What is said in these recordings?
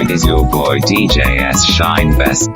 is your boy DJ S Shine Best.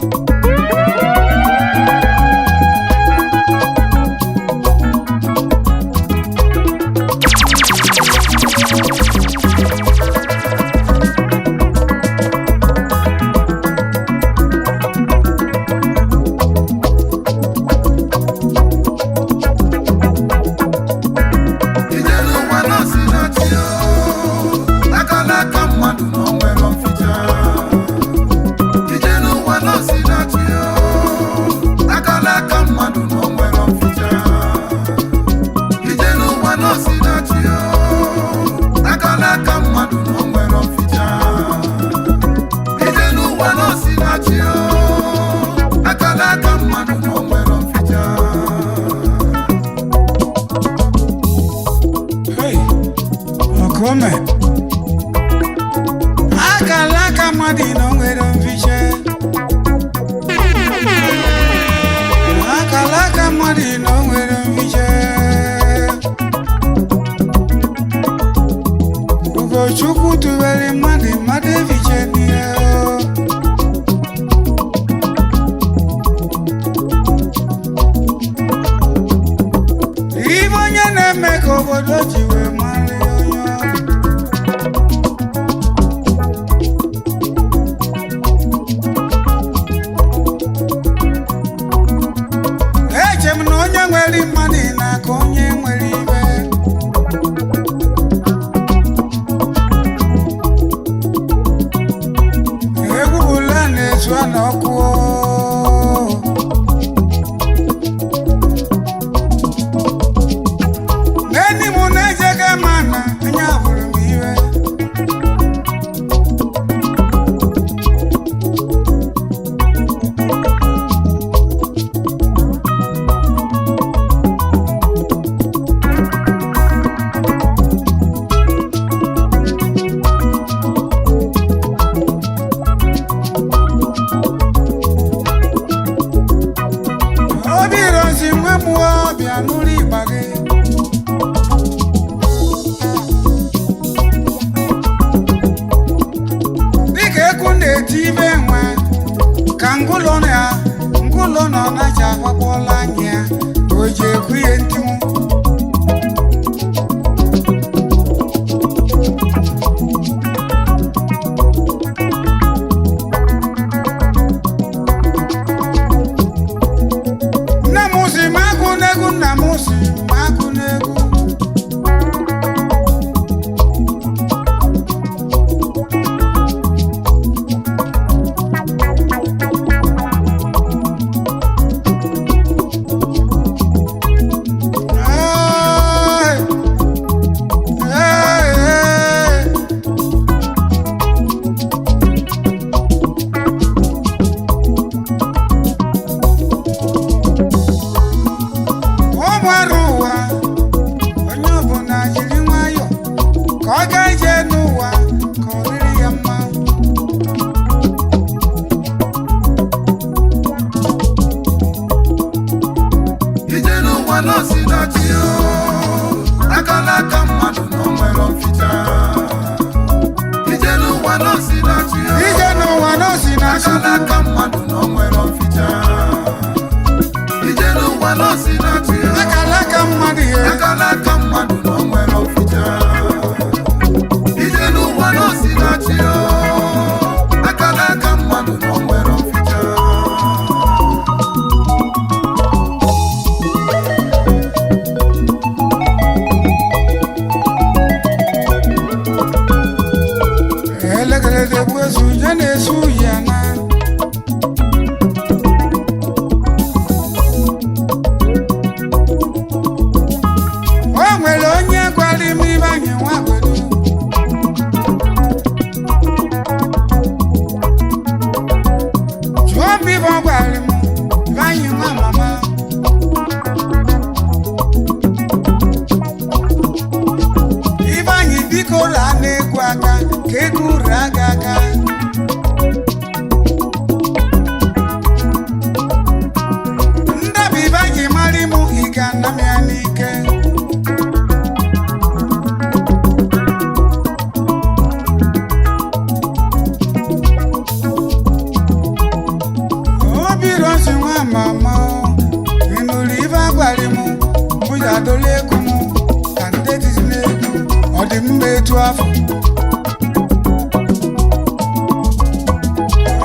etu afọ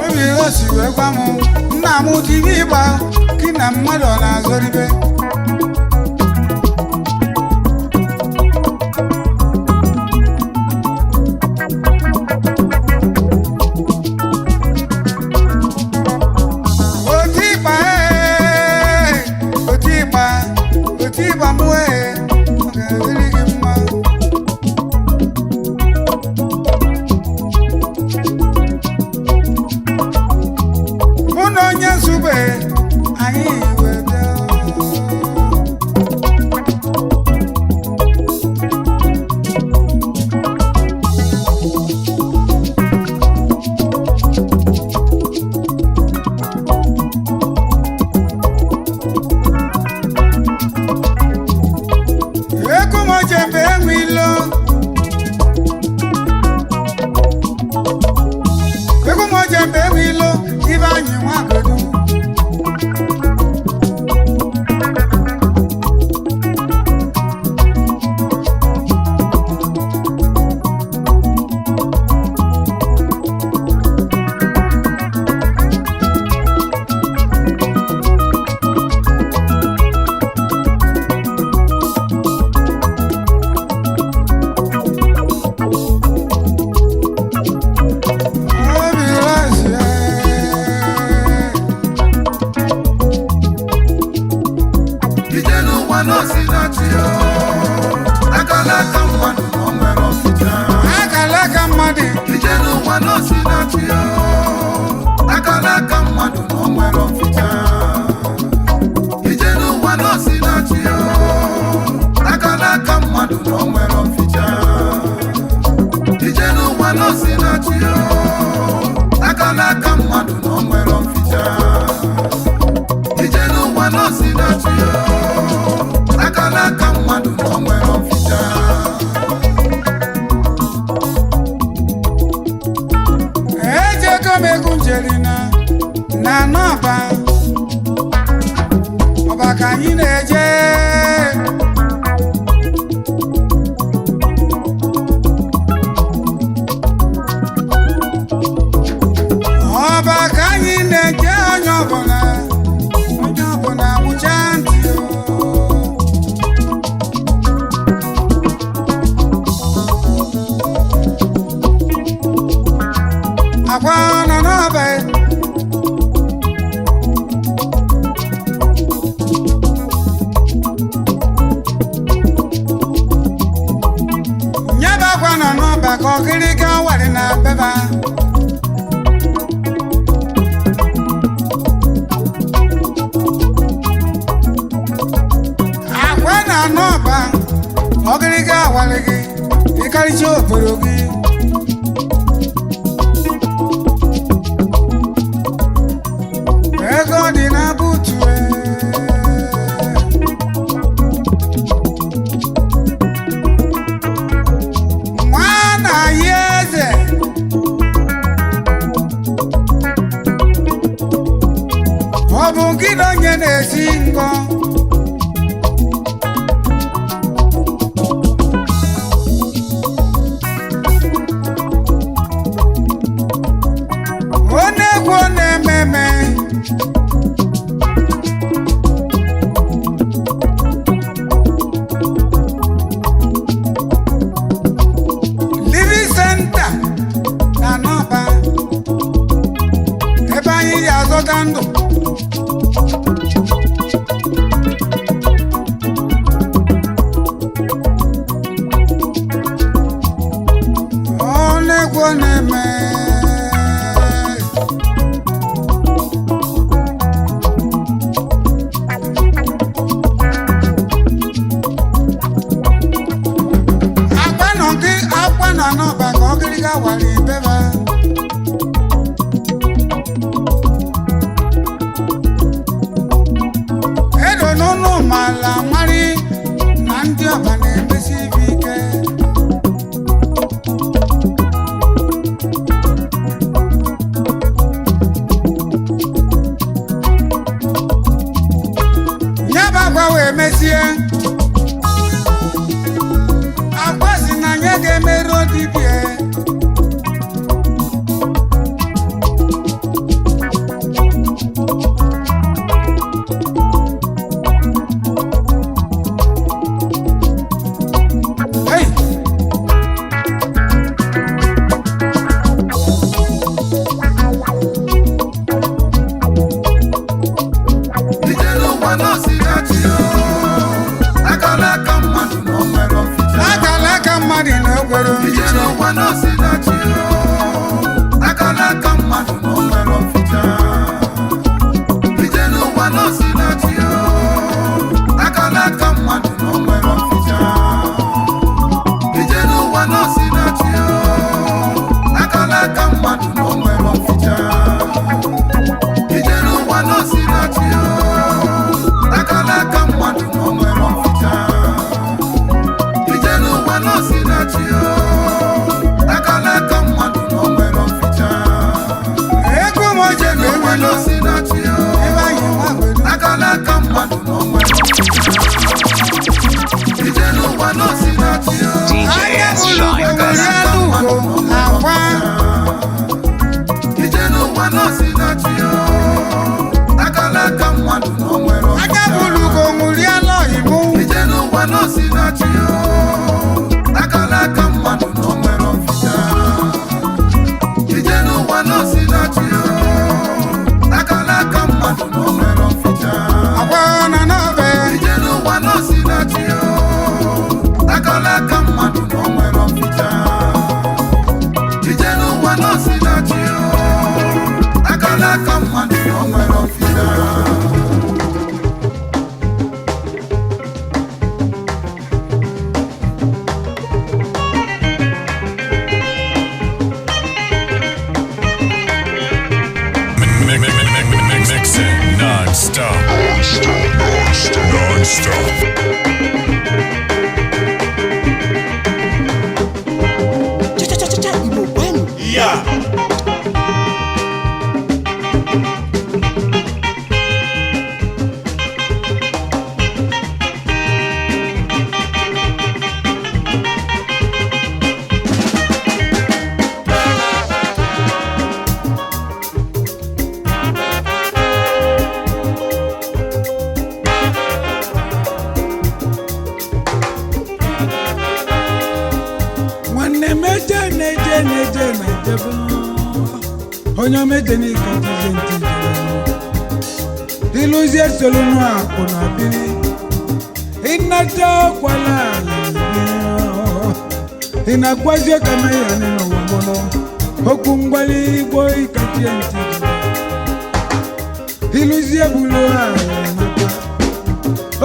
obi o si wee gwa m nna m tibi ịgba gị na mmadụ ọ na-azọribe Mesie, akwasi na nye ga-emerụ Master. Cha Igbo kwenu. Yeah. Onye medeni ka tizenti diluzie solunu akụ na biri inata kwala inakwazi kama ya neno womono okwu mgbali igbo ikatienti diluzie bulu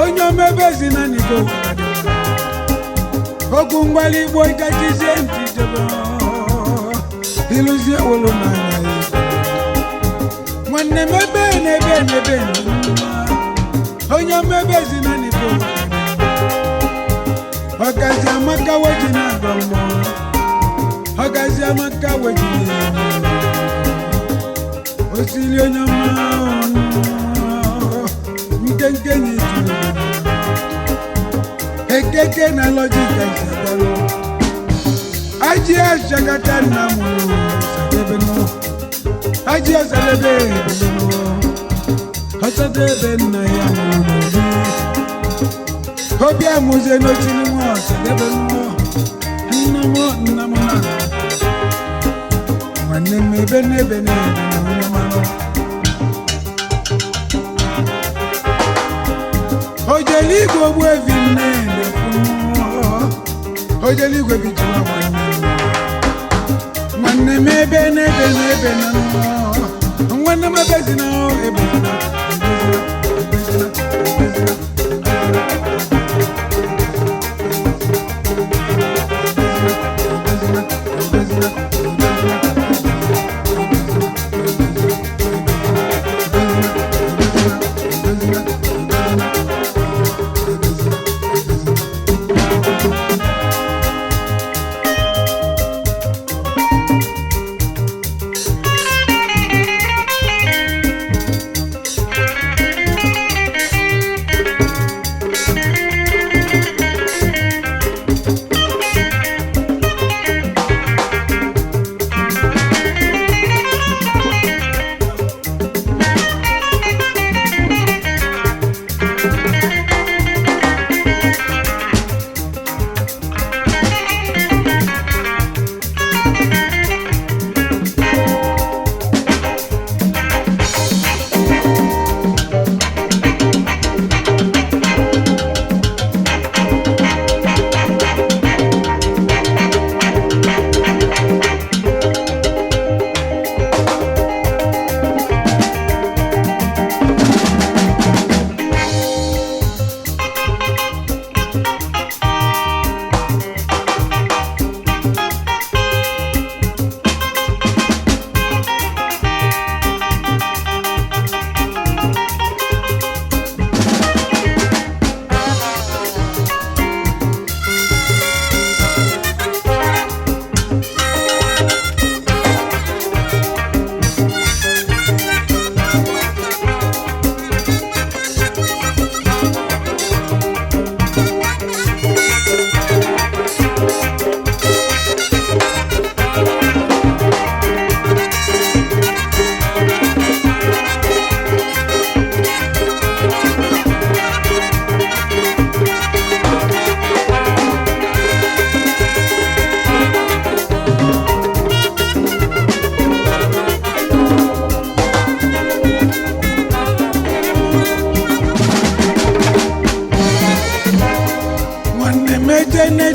onye mebezi na nigo okwu mgbali igbo ikatienti diluzie wolo na nwanne mebe n'ebe onye mebe zina n'ibo ọgazi amaka weji na-agọ mmụọ ọgazi amaka weji osili onye ọma nkenke n'itulu ekeke na lọjika nsagalụ aji ashagata nna mụrụ sadebe n'ụlọ Aji asalebe no asadebe na ya no Obi amuze no chini mo asadebe no Namo na Mane mebe no mano Ojeli go bwe vinne Ojeli go bituma Mane mebe no When I'm a busy now,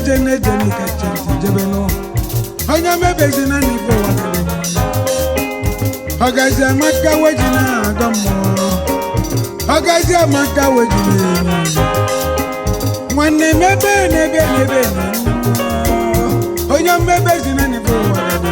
jene ka chenti jebeno onye mebezi na nibo wakere Ogazi amaka wejina agamo Ogazi amaka wejina Mwane mebe nebe onye mebezi na nibo wakere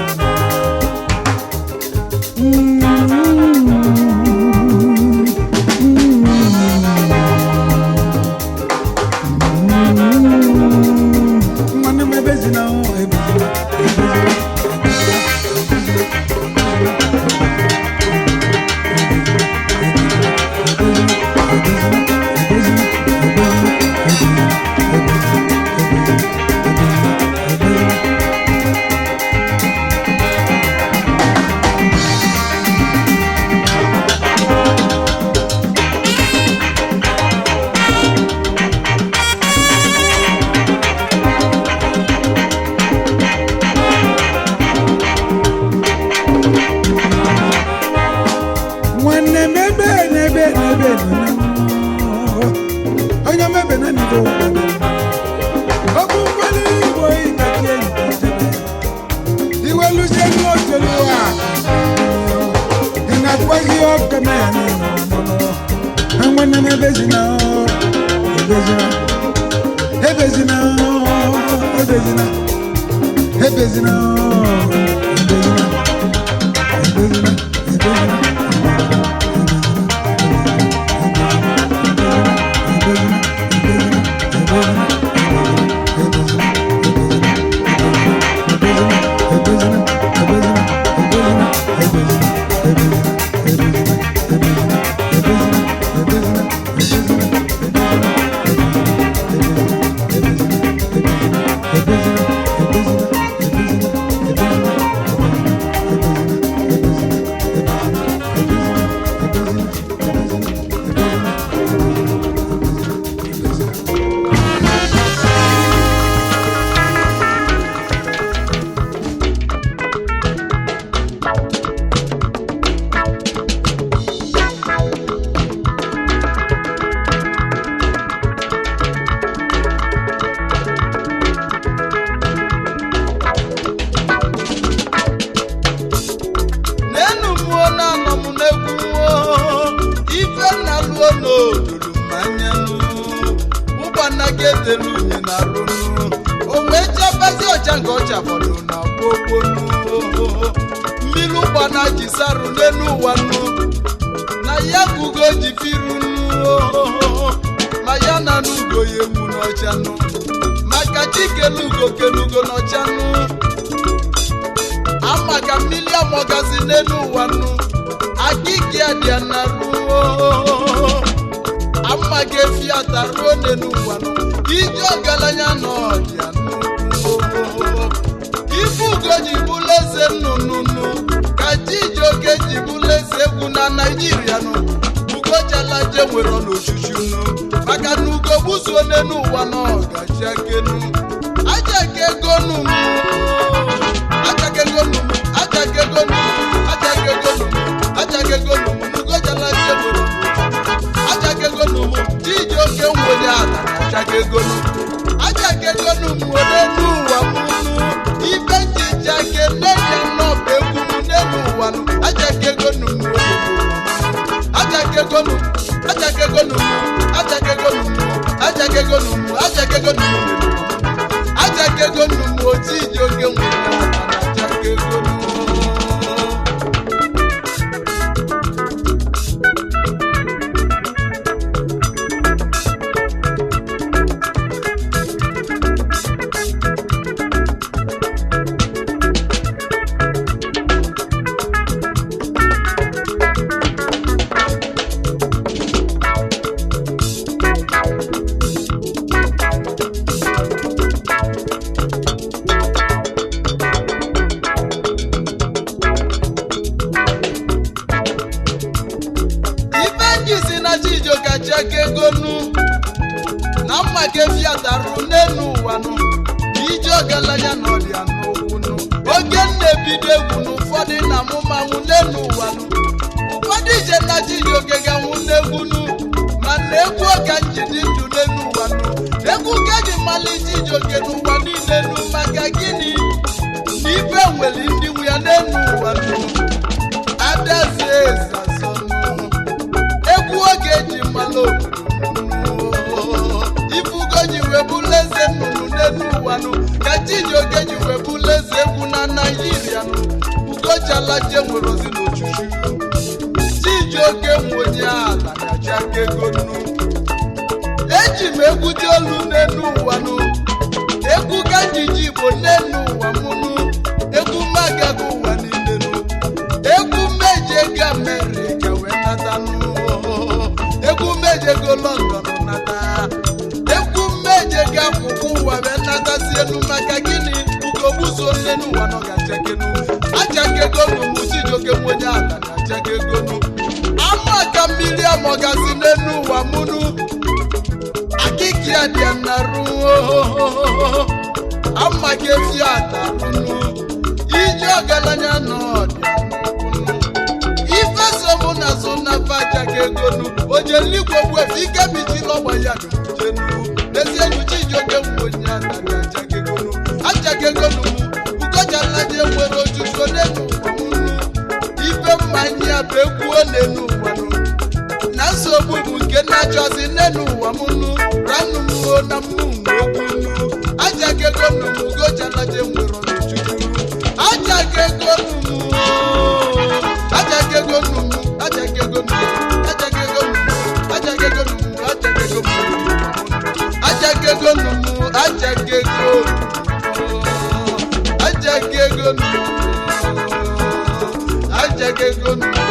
ebezina ebezina ebezina ebezina Ife mmanya bụ egwu ọ na-enu ụwa na nsogbu bụ nke na na-achọzi nenu ụwa mụnụ ranụ mụo na mmụnwe okwunu aja gego nụmụ gojalaje nwere n'ujuju aja gego nụmụ aja gego nụmụ aja gego nụmụ aja gego nụmụ aja gego nụmụ aja gego nụmụ aja gego nụmụ aja gego aja gego nụmụ aja gego nụmụ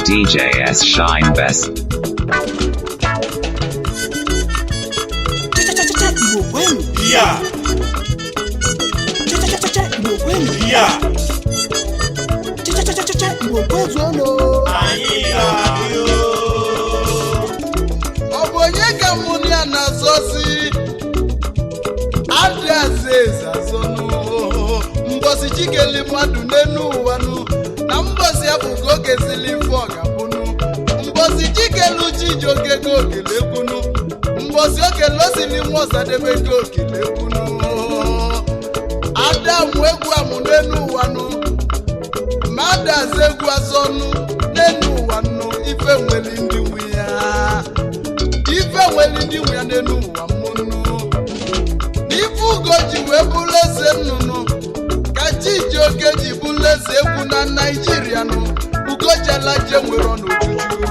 DJS Shine Best. Cha-cha-cha-cha Igbo kwenu. Yeah, Cha-cha-cha-cha Igbo kwenu. yeah, Cha-cha-cha-cha Igbo kwezuonu. anyị ga-adị o. ọ bụ onye ka mụ na ya na-azọzi adị aza eze azọnụ mbosi chikeli mmadụ n'enu ụwanụ na mbosi ya bụ ka o gezili ife ọ ga-abụnụ mbosi chikelu chijioke ka okelekwunu mbosi okele osili nwa ọsadebe ka okelekwunu ada mụ egwu amụ n'enu ụwanụ ma ada aza egwu azọnụ n'enu ụwanụ ife nwere ndị nwe ya ife nwere ndị nwe ya n'enu ụwa mmụnụ n'ife ugo ji wee bụrụ eze nnụnụ ka Chijioke ji bụrụ eze egwu na Naịjirịa nụ ugo jalaje nwere ọnọjuju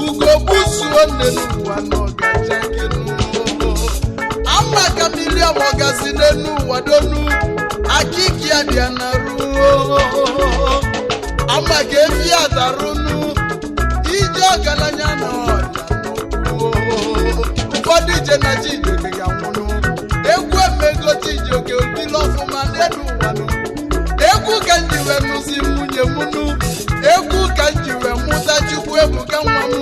ugo gbusuo n'enu ụwa n'ọgajakenụ ama ka milion ọgazi n'enu ụwa donu akiki adịa na ruo ama ka efi adarụnụ ije ọgaranya na ọrịa ụfọdụ ije na Chijioke ga-anwụnụ egwu emego Chijioke obili ọfụma n'elu ụwanụ egwu ka m ji wee nụzi nwunye m nụ egwu ka m ji wee mụta Chukwu ebuka nwa m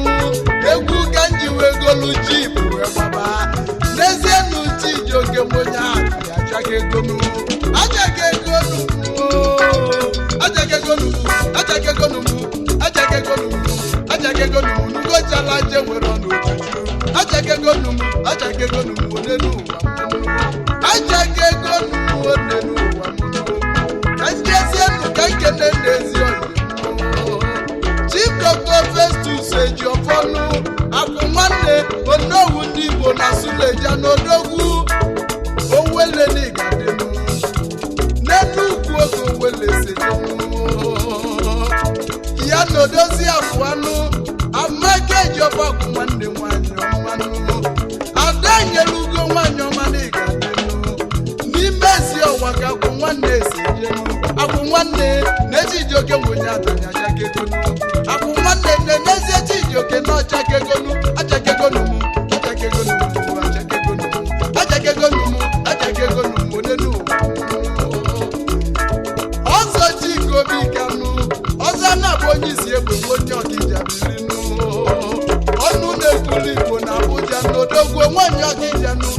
egwu ka m ji wee golu jip wee gbaba n'ezie nụ Chijioke m onye ahụ ajaghị ego nụ ajaghị ego nụ ajaghị ego nụ ajaghị ego nụ ajaghị ego nụ ajaghị ego nụ ngochala je nwere ọnụ ojuju ajaghị ego nụ ajaghị ego nụ onenu ụwa ajaghị ego nụ onenu ụwa ka ndị ezienụ ka nkene n'ezi oyi Chief Dr. Festus Ejiofọnụ akwụ nwanne onowu ndị Igbo na Suleja n'odogwu owele n'igadenu n'enu ugwu oge owele sejenụ ya n'odozi afụ anụ Amaka Ejiofọ akwụ nwanne nwanyị ọmanụ ada nyere ugo nwanyị ọma n'igadenu n'ime ezi ọwa ka akwụ nwanne esejenu akwụ nwanne na Chijioke nwonye atanya achakegonu akwụ nwanne na-enezie Chijioke na ọchakegonu achakegonu m achakegonu m achakegonu m achakegonu m achakegonu m onenu ọzọ Chikobi kanụ ọzọ na-abụ onye isi egbe onye Ọkija birinụ ọnụ na-ekwuru Igbo na Abuja n'odogwu nwanyị Ọkija nụ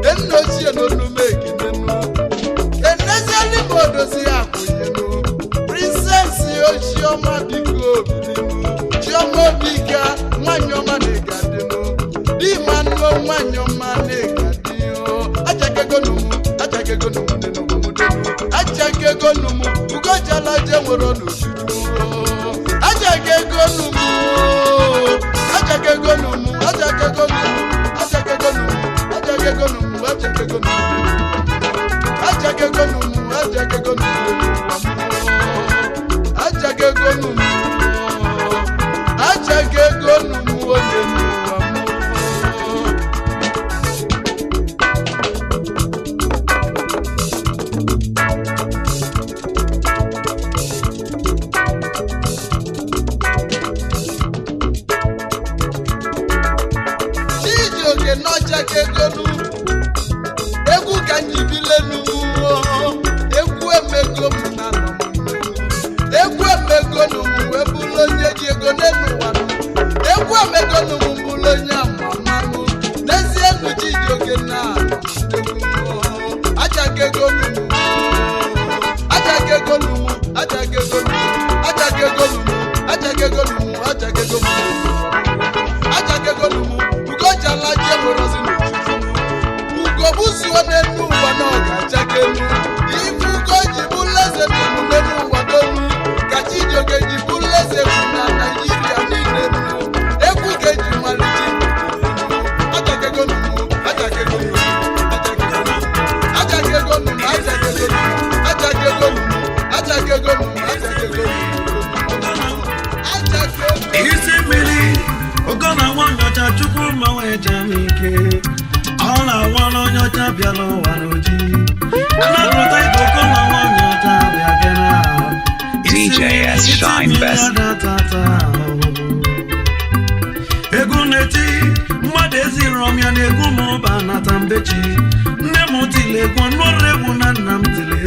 enna ochie n'onume ekenenu enezieli m odozi ya akwụnyenụ Princess Ochioma biko bilinu Chioma Obika nwanyị ọma na-egadinu Dimanụ nwanyị ọma na-egadinu achakegonu m achakegonu m n'enugwu mụdenu achakegonu m ugojalaje nwere n'ojuju achakegonu m achakegonu m achakegonu m achakegonu m achakegonu m achakegonu m achakegonu m achakegonu m achakegonu m achakegonu m onye n'ụwa Chijioke n'ọchakegonu egwu ka njibile n'ugwu egwu emego m jamike ona wano nyocha bialo wanoji anaruta ikoko na nyocha biagena DJS Shine Best. Eguneti mmadezi romya n'egwu m'ọba na tambechi nne m tile egwu n'ọrụ na nna m tile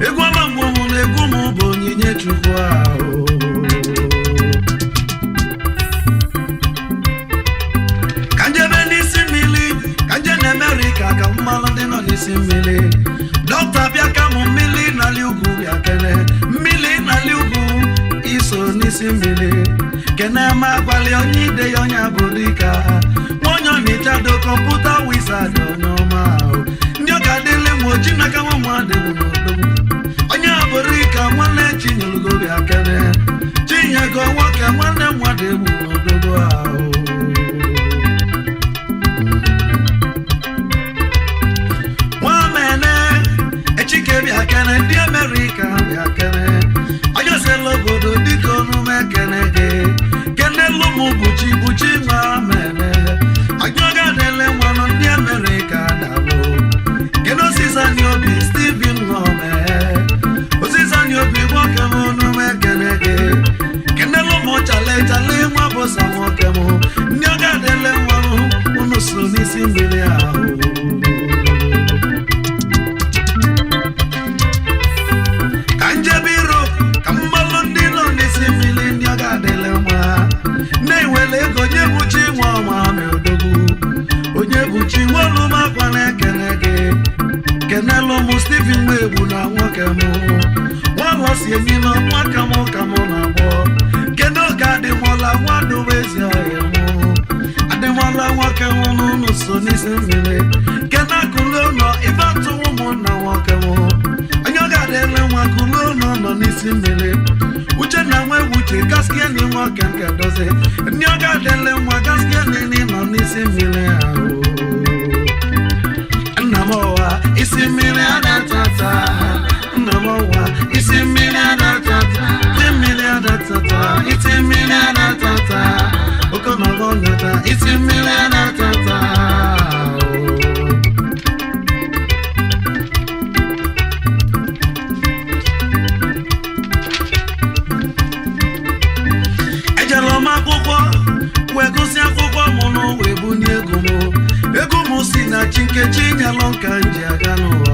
egwu ama mgbe mụ na egwu m bụ onyinye Chukwu ahụ ka njebe n'isi mmiri ka nje na America ka mmalụ ndị nọ n'isi mmiri dọkịta bịa ka mụ mmiri n'ali ugwu bịa kele mmiri n'ali ugwu iso n'isi mmiri kene ma kwali onye ide ya onye abụrika onye ọnịchado kọmputa wizard onye ọma ndị ọ ga-adịle m oji n'aka nwa mmadụ bụ n'odogwu onye abụrika nwanne chinyelugori akene chinyego nwoke nwanne mmadụ bụ n'odogwu ahụ nwamene echike bịa kene ndị Amerika bịa kene onye sela obodo dịka onume kene gị Lumu buchi ma mene Agnoga dele wano ndi America dalo Keno sisani obi Stephen Ngome Osisani obi wake monu mekenege Kene lumu chale mwabosa mwakemo Nyoga dele wano unusu nisi mbili yao Kanjebiro Kambalo ndilo nisi mbili nyoga dele mwa Neiwele onye buchi nwa ọma meodogwu onye buchi nwolu makwa na-ekenege kenelu mụ Stephen Megbu na nwoke mụ nwalosi enyi na nwaka mụ ka mụ na-agbọ kedu ka adịmola nwadobe ezi ọhịa mụ adịmola nwoke mụ n'ụlọ so n'isi mmiri kena kulu ụlọ ife atụwụ mụ na nwoke mụ onye ọ ga-adịle nwa kulu ụlọ nọ n'isi mmiri uche na nwe uche gaskia ni nwoke nke dozie ndị ọ ga-adịle nwa gaskia ni nọ n'isi mmiri ahụ nna m ọwa isi mmiri adatata nna m ọwa isi mmiri adatata isi mmiri adatata isi mmiri adatata okonọgọ nata isi mmiri adatata wegosi akwụkwọ mụ n'ụwa ebunye ego mụ si na chinkechi nyalụ nka nji aga n'ụwa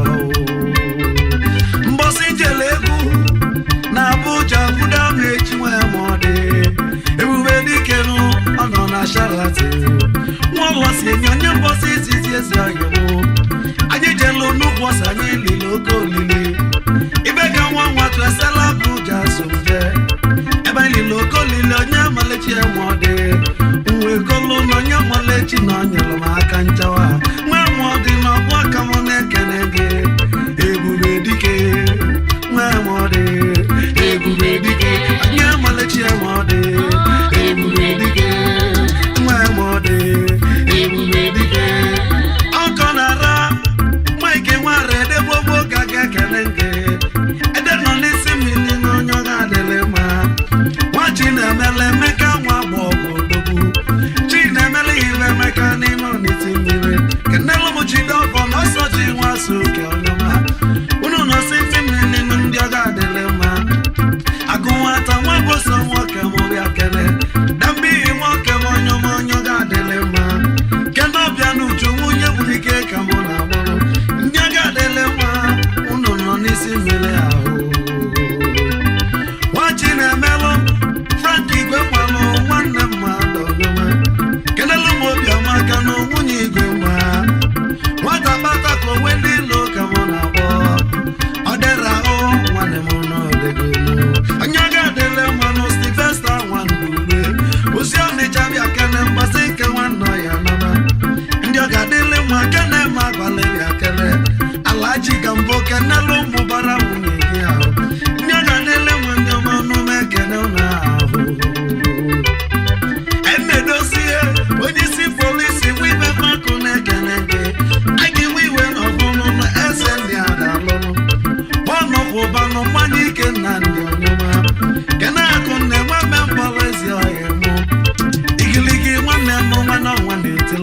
mbọsị njele egwu na Abuja kwuda m echi nwe ma ọ dị ebube dikenu ọ nọ na Charlotte nwaọlọsi enye onye mbọsị izizi ezi ọyọmụ anyị jelu n'ugwu ọsọ anyị lili oke olili ibe ka nwa tụesela Abuja somje ebe anyị lili oke olili onye amalechi enwe ọ dị kolo no nyamalechi no nyalo aka nchawa nwa modi no kwaka mo nekene ge ebube dike nwa modi ebube dike nyamalechi modi ebube dike nwa modi ebube dike akonara maike nware de bobo gaga kenenge ede no nisi mili no nyoga dele ma wachi na mele meka nwa bogo Mekanimo nitimire kenelo muchido kono sochi wasuke onoma uno no simini ndi agadele ma akunwata waboso nwoke mo biakele dambi nwoke monyo gadele ma keno bia nuju munye bulike kamo na boro ndi agadele ma uno no nisimile aho wachi na melo Frankie gwe kwalo nwanne mmadụ onoma kenelo mo bia maka no nwunye igwe mma nwata bata ko wendi lo ka mo na bo odera o nwanne mo no degenu anyaga dele mano Sylvester nwandule osi oni chabia kene mbasi ke nwanno ya nana ndi oga dele mwa kene ma gwale ya kele alaji gambo kenelo mubara nwunye gị ahụ ndi oga dele mwa ndi mo no me kene na ahụ emedosie onye isi polisi wibe mako na-ekenege anyị wiwe n'ọbụnụ na eze ndị adalụnụ ọnọkwụbanụ mmanya ike na ndị ọnyụma kene akụ nne nweme mkpọrọ ezi ọhịa mụ igiligi nwanne m nwanne ọnwa na-ete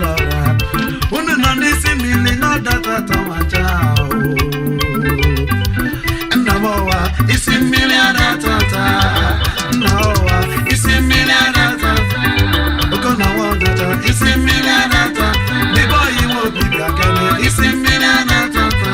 na-atọ macha nna m ọwa isi mmiri a na-atata nna ọwa isi mmiri a na-atata ogo na nwa ọdụta isi mmiri a na-ata n'ebe ọyị nwe obi bịa kele isi mmiri a na-atata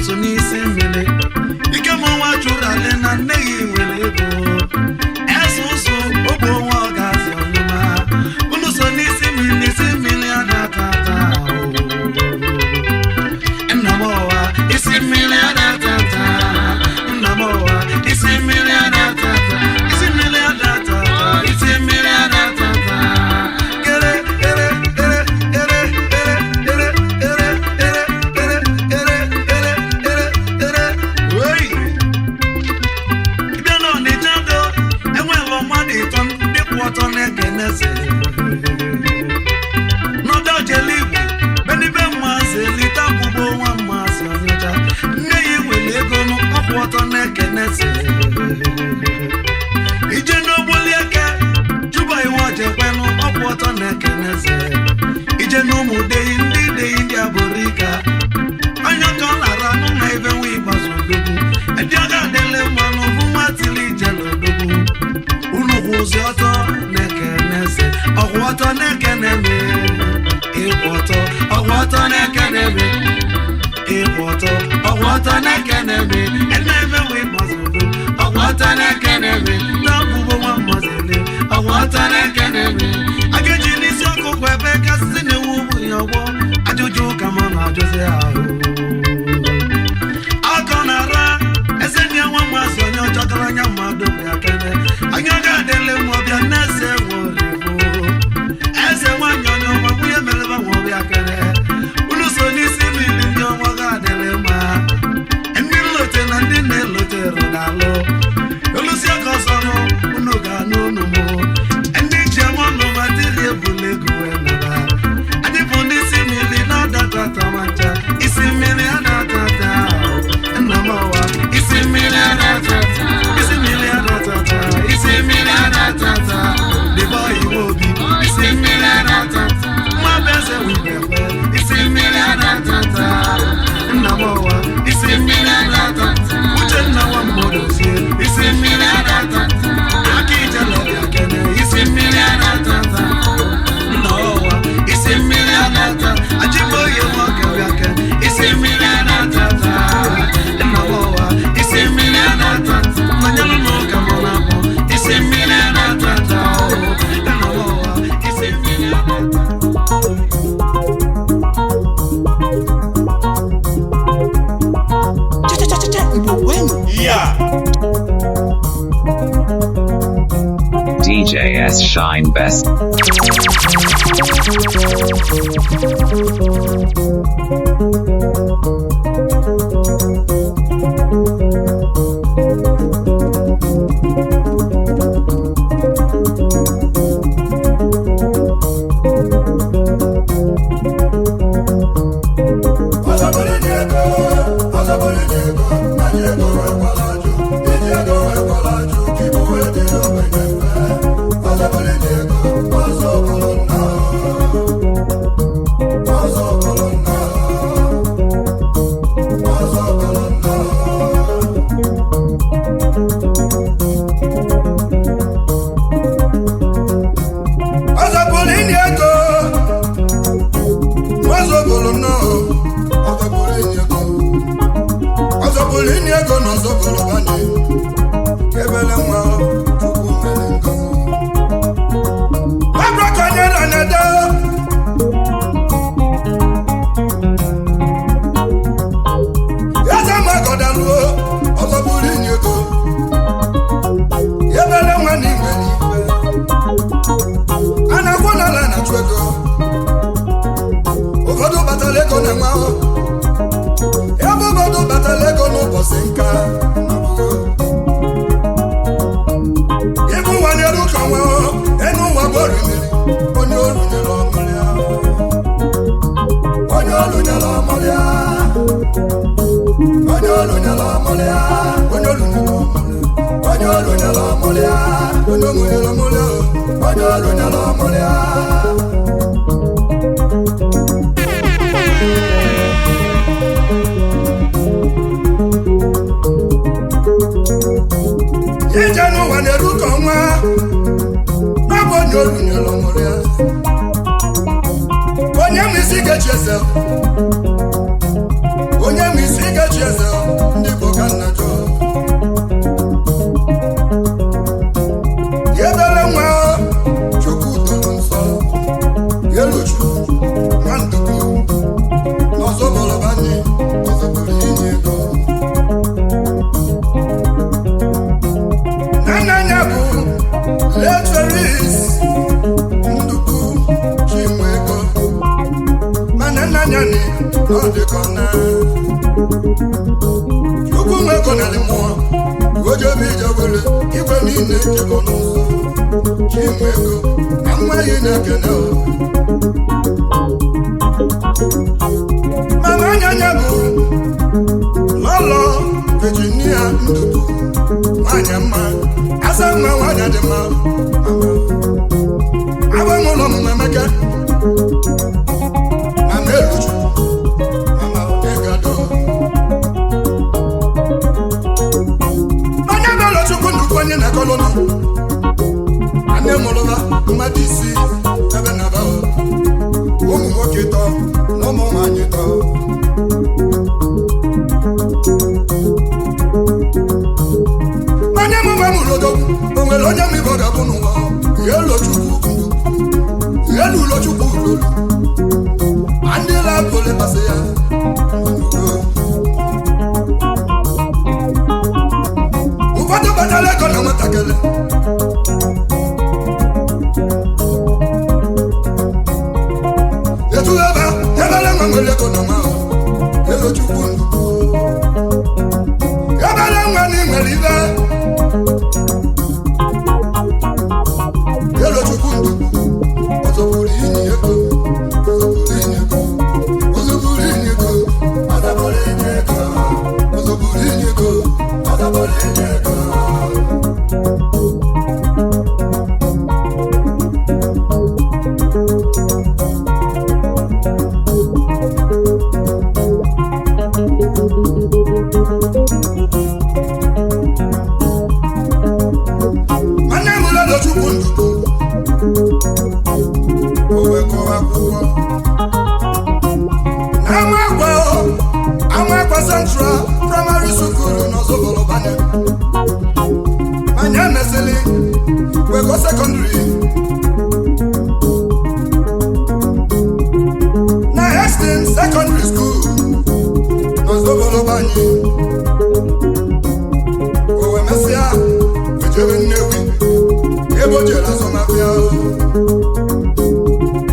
Suni kenese ije n'ogboli aka juba iwe ojekwenu ọkwụ ọtọ na kenese ije n'ụmụ deyi ndị abụrika anya ka ọ lara anụ na ebe nwe ịgbazu odogwu edi ọ ga-adịle mmanụ bụ nwa tili ijele odogwu unu kwụ ụzọ ọtọ na kenese ọkwụ ọtọ na keneme ịkwụ ọtọ ọkwụ ọtọ na keneme ịkwọtọ ọgwọtọ na-ekeneme eneme wee mazụlụ ọgwọtọ na-ekeneme n'ọbụbụ nwa mmazele ọgwọtọ na-ekeneme agaji n'isi ọkụkụ ebe kasị na-ewu ụmụ ya ọgbọ ajụjụ ka mụ na-ajụzi ahụ akọ na-ara eze ndị nwa mmazụ onye ọchọtara anya mmadụ bụ ya kene anya ga-adịle nwa ọbịa na-ese nworibo eze nwanyị onye ọma nwunye mereba nwa ọbịa kene unu so n'isi mmiri ndị ọnwa ga-adịrị mma ndị nlote na ndị na-elotere n'alụ olusi aka ọsọnụ unu ga-anụ unu mụ ndị ji ọnụ ma dịrị ebule ego wee naba adịbụ n'isi mmiri na-adatata macha isi mmiri adatata nna m ọwa isi mmiri adatata isi mmiri adatata isi mmiri adatata dịba iwe obi isi mmiri adatata nwa bụ eze wibekwe isi mmiri adatata nna m ọwa isi mmiri adatata uche nna nwa mmadụ sie isi mmiri adatata aka ijelọbịa kene isi mmiri adatata nna ọwa isi mmiri adatata ajịba oye nwakebịa kene isi mmiri adatata nna m ọwa isi mmiri adatata manyelụ n'ụka mụ na-abụ isi mmiri adatata nna m ọwa isi mmiri adatata DJ S Shine Best. Mama nyanya bụ Lolo Virginia Ndudu nwanyị mma asa mma nwanyị dị mma agbanwe ụlọ ọmụmụ Emeka mama Eluchu mama Egado onye bụrụ Chukwu nnukwu onye na-akọlụnụ nne mụrụla mmadụ isi ebe na aba ụmụ nwoke tọ na ụmụ nwanyị tọ onye mụma mụrụ odogwu o nwere onye mịbọ ga-abụ n'ụwa ihe ụlọchukwu elu ụlọchukwu ulolu ndị lapụle masị ya ụfọdụ batara ego na nwatakịrị etu ebele nwa nwere ego na nwa elochukwu ndụ ebele nwa na nwere ibe elochukwu ndụ ọzọburu inye ego ọzọburu inye ego ọzọburu inye ego ọzọburu inye ego ọzọburu inye ego Central Primary School n'Ozobolo Bane Manya mesili we go secondary na Hastings Secondary School n'Ozobolo Bane owe mesia ejebe Nnewi ebo jere asọmapịa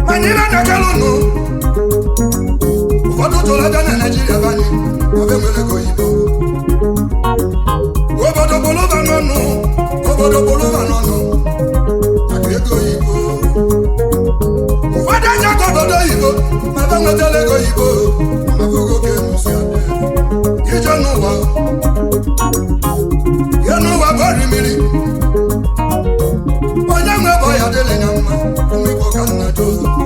Manya na kalụnụ ụfọdụ tụrụ aja na Nigeria Bane obodo bolova n'ọnụ maka ego oyibo ụfọdụ anya ka obodo oyibo ma ebe nwetara ego oyibo maka ogoke musi adị ije n'ụwa ya n'ụwa bụ orimiri onye nwe bụ ya dịrị ya mma mmekọ ka nna Joseph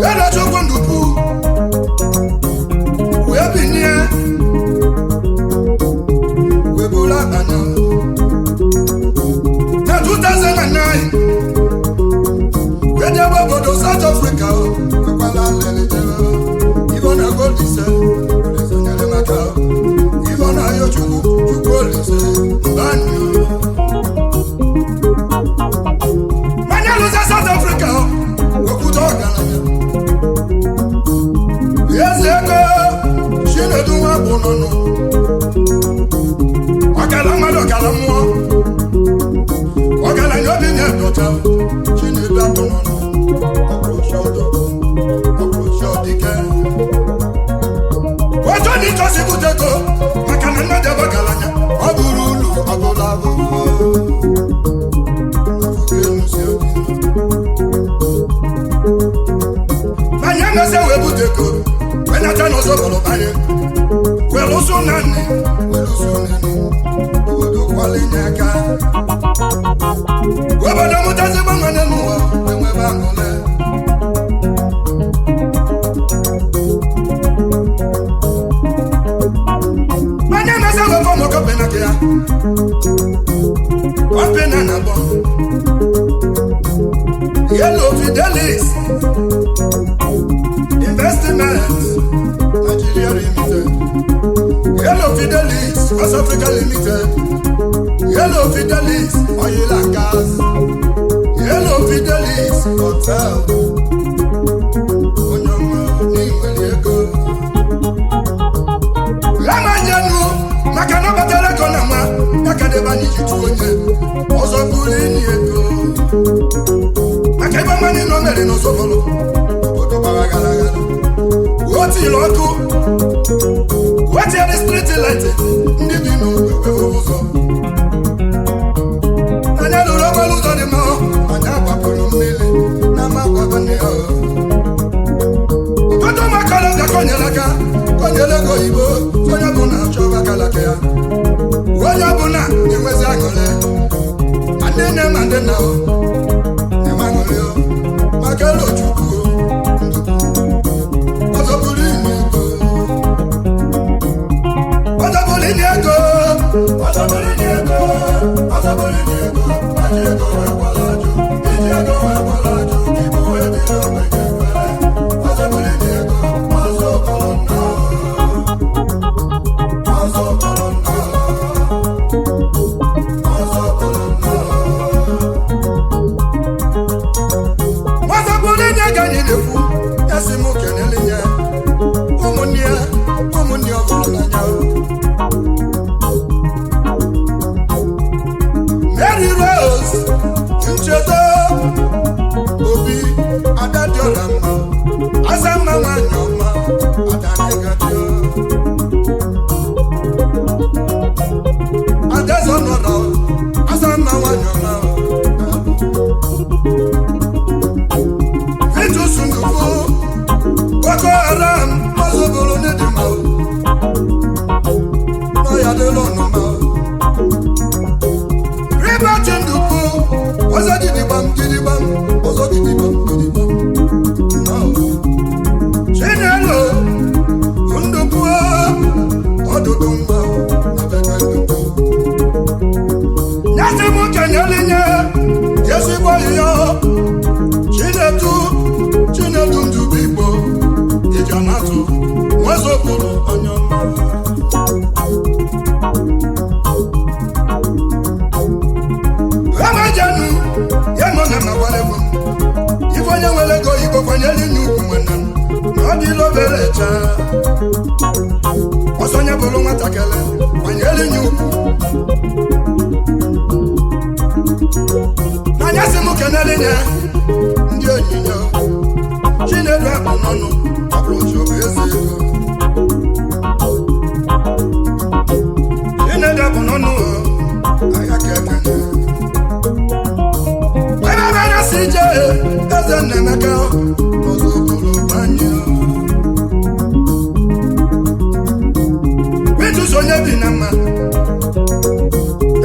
ya na Chukwu ndupu wee binye webula anya na 2009 wedebe obodo South Africa wekwala lelejere Ivona Goldise olizonyere maka Ivona yo Chukwu olise mbani manya luze South Africa wekwuta ọgaranya ego Chinedu nwa bụ nọnụ ọgala mmadụ ọgala mmụọ ọgaranya obi na-edọta Chinedu atụ n'ọnụ ọkpụrụchi ọdike otu dị chọsi butego maka na mmadụ ebe ọgaranya ọ bụrụ ulu ọbụla manya ngase wee butego wenata n'Ozobolo Bane welusu nani obodo kwali nyaka obodo mutazi gbanwene n'ụwa enwebe aṅụle manya mese wefọ mọkọpena gị ya ọpena na bọ Yellow Fidelis Investment Nigeria Limited Yellow Fidelis West Africa Limited Yellow Fidelis Oil and Gas Yellow Fidelis Hotel Onyoma n'inwere ego Lama njenu maka na batara ego na nwa maka na ebe anyị ji tụọ onye ọzọ bụrụ enyi ego maka ebe mmanụ nọ mere n'Ozobolo obodo gbara gara gara otiri ọkụ wetiere street light ndị bi n'ogbe ụzọ anya lụrụ okporo ụzọ dị mma anya gbapụrụ mmiri na amagbaba nne ya ụfọdụ ụmụaka ga konyere aka konyere ego oyibo onye bụ na achọ aka akalaka ya onye ọbụla na-enwezi aṅụrị ma ndị nne ma ndị nna na-enwe aṅụrị maka elu Chukwu ọzọ bụrụ inye ego ọzọ bụrụ inye ego ọzọ bụrụ inye ego ọzọ bụrụ inye ego maji ego wee gwala ajụ iji ego wee gwala ajụ ka ibu wee dịrị onwe gị mfe ọzọ bụrụ inye ego ọzọ bụrụ nnọọ ọzọ bụrụ nnọọ ọzọ bụrụ nnọọ ọzọ bụrụ inye ka anyị na-ekwu ya si m kenele ya ụmụnne ọ bụrụ n'anya Mary Rose Nchedo Obi Ada dị ọla mma asa mma nwanyị ọma Ada n'ịgadị Ada zọnọrọ asa mma nwanyị ọma Vitus Ndukwu Boko Haram ọzọ bụrụ n'ịdị mma n'ọya dịla ọnụma Ribati Ndukwu ọzọ gidigbam gidigbam ọzọ gidigbam gidigbam Chinelo Ndukwu ọdụdụ mma na bebe Ndukwu nyasị m kenyelinye ezigbo ihe Chinedu Ndukwu Igbo Ijamatụ nwezopụrụ onye ọma Ramajanu yemona magwalebo Ifonye welego Igbo kwanyeli nyukwu mwena N'ọdịlo berecha Ọsonye bụrụ nwatakele kwanyeli nyukwu N'anyasị m keneli nye ndị onyinyo Chinedu akpụ n'ọnụ abụrụchi obi eze ego Chinedu akpụ n'ọnụ ahịa ka ekenye CJ eze Nnemeka ọzọ bụrụ anyị Vitus onye bi na mma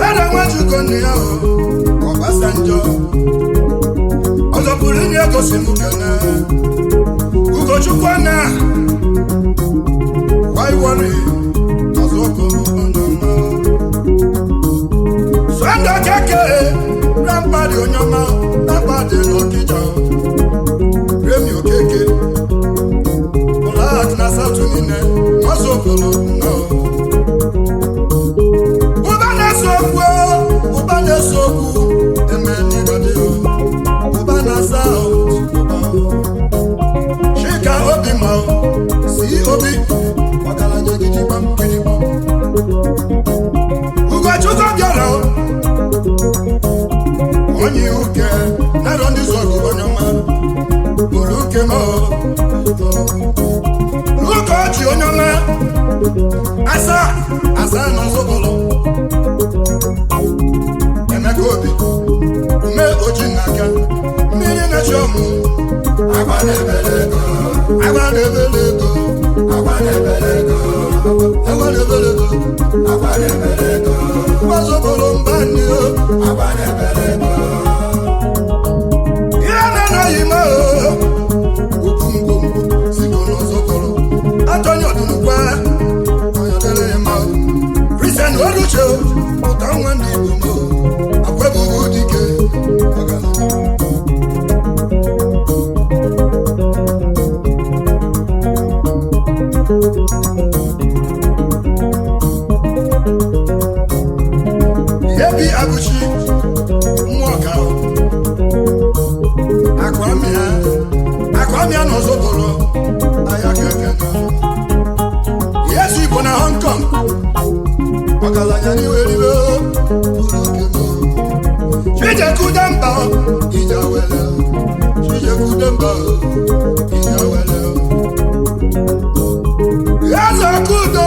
ede Nwachukwu nne ya Ọbasanjọ ọzọ bụrụ inye gosi m kene Ugochukwu na waiwori ọzọ bụrụ onye ọma Sọndọ Keke Rampadi onye ọma Rampadi n'Ọkịja Remi Okeke Ụlọakụ na South niile ọzọ bụrụ nnọọ ụba na-eso okwu eme n'ịgọdị ụba na South Chika Obi ma si Obi ọgaranya gidigbam gidigbam Ugochukwu bịara onye uke nero ndị zọgụ onye ọma bụrụ uke ma Luka ọchị onye ọma asa na ọzọbụlụ Emeka Obi ume oji n'aka mmiri na-echi ọmụ agba na-ebele ego agba na-ebele ego agba na-ebele ego agba na-ebele ego agba na-ebele ego ọzọbụlụ mba ndị agba na-ebele ego ihe na-anaghị ime okwu ngwongwo sigo n'ọzọbụlụ Atọnyi Ọdụnukwa onye dere ya ma Christian Oluche ụta nwa ndị Igbo ma akwebụghị dike Yebi Abuchi Mmụọka Akwamia n'ọzọbụlụ ahịa keke Yesu Igbo na Hong Kong ọgaranya n'iweriwe Chijekude mba Ijawele Chijekude mba Ijawele Eze Kudo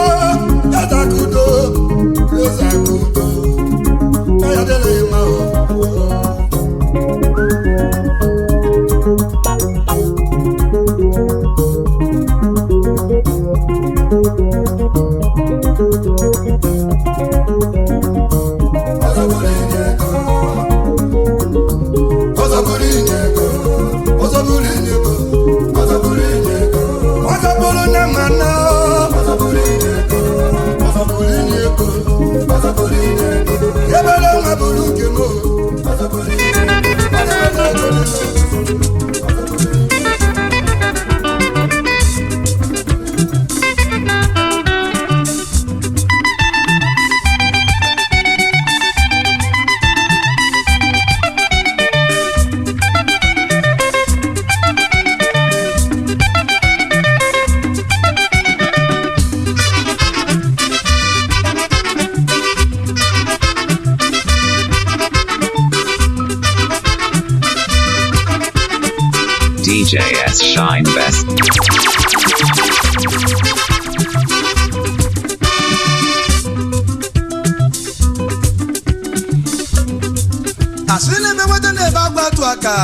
Aya dele ma DJS Shine Best. Asini me wete ne ba gba tu aka.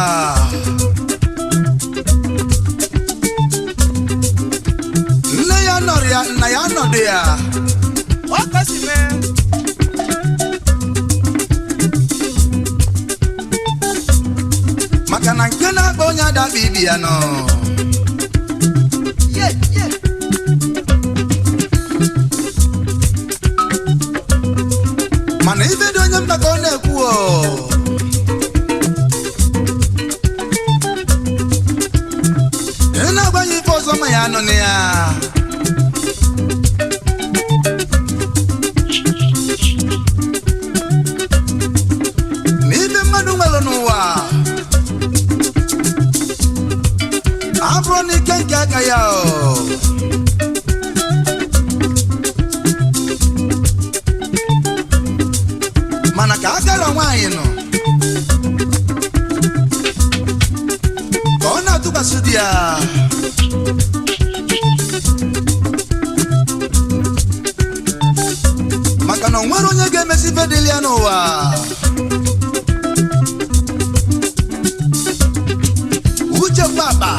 Nne ya nọrọ ya, nna ya nọdụ ya. Ọ kasi me. Maka na nke na-akpọ onye adakpa ibi ya nọ. Mana ibe dị onye mkpaka ọ na-ekwu o. Ị na-agbanye ife ọzọ ma ya nọ na ya. Na ibe mmadụ nwere n'ụwa abụrụ n'ike nke aka ya o. Mana ka akara nwaanyị nọ ka ọ na-atụkwasị di ya. Maka na o nwere onye ga-emesi ife dịlị ya n'ụwa. Uche Papa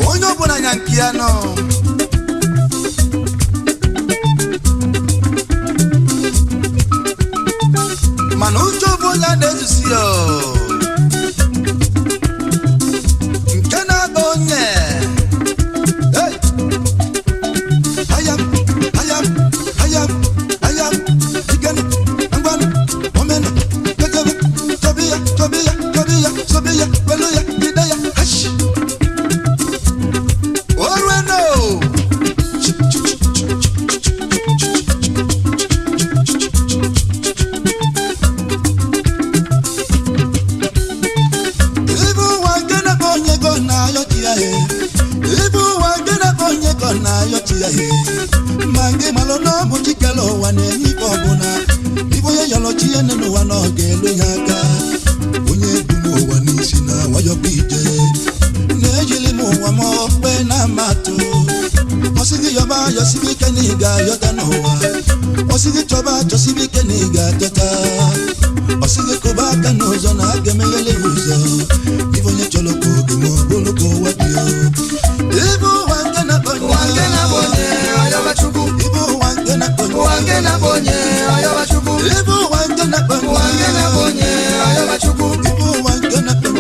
onye ọbụla nya nke ya nọ. Mana uche ọbụla na-ezusi ya nke na-aba onye ayam ayam ayam ayam ikene ngwanụ omenu kekebe tobiya tobiya tobiya tobiya welu ya ide ya hash orueno ibu wangena bonye gona yoti ya he ibu wangena bonye gona yoti ya he mange malono mujikelo wane nipo bona ibo ye yolo chie nenu wano gelu yaga onye bunu wani sina wayo bije nejili mu wa mo pe na mato osigi yoba yosibi keniga yoda nowa osigi choba josibi keniga tata osigi koba kanozo na gemele uzo ibo ye cholo ko gemo bolo ko wadio ibo wangena bonye ayoba chuku ibo wangena bonye ayoba chuku ibo wangena bonye ayoba chuku ibo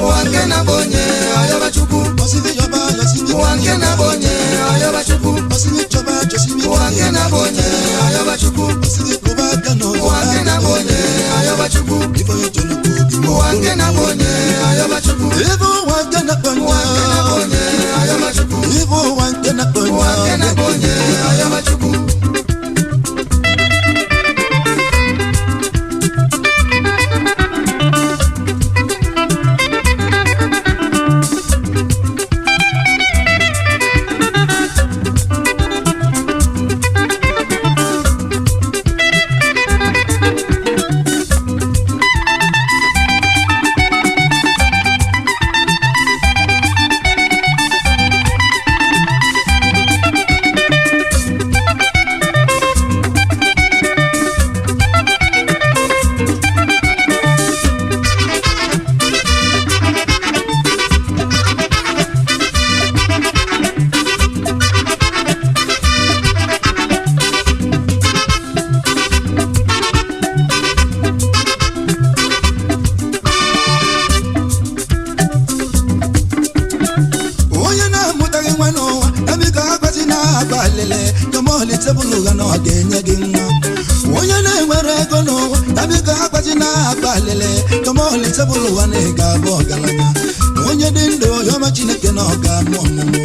wangena bonye ayoba chuku osigi yoba yosibi wangena bonye ayoba chuku osigi choba josibi wangena bonye ayoba chuku osigi koba kanozo wangena bonye ayoba chuku ibo ye cholo ko gemo wangena bonye ayoba chuku ibo wangena bonye ayoba chuku ibo wangena bonye ayoba chuku. na-agbalele tomoli sebulu wane ga-abụ ọgaranya onye dị ndụ yọma Chineke na ọ ga-amụ ọmụmụ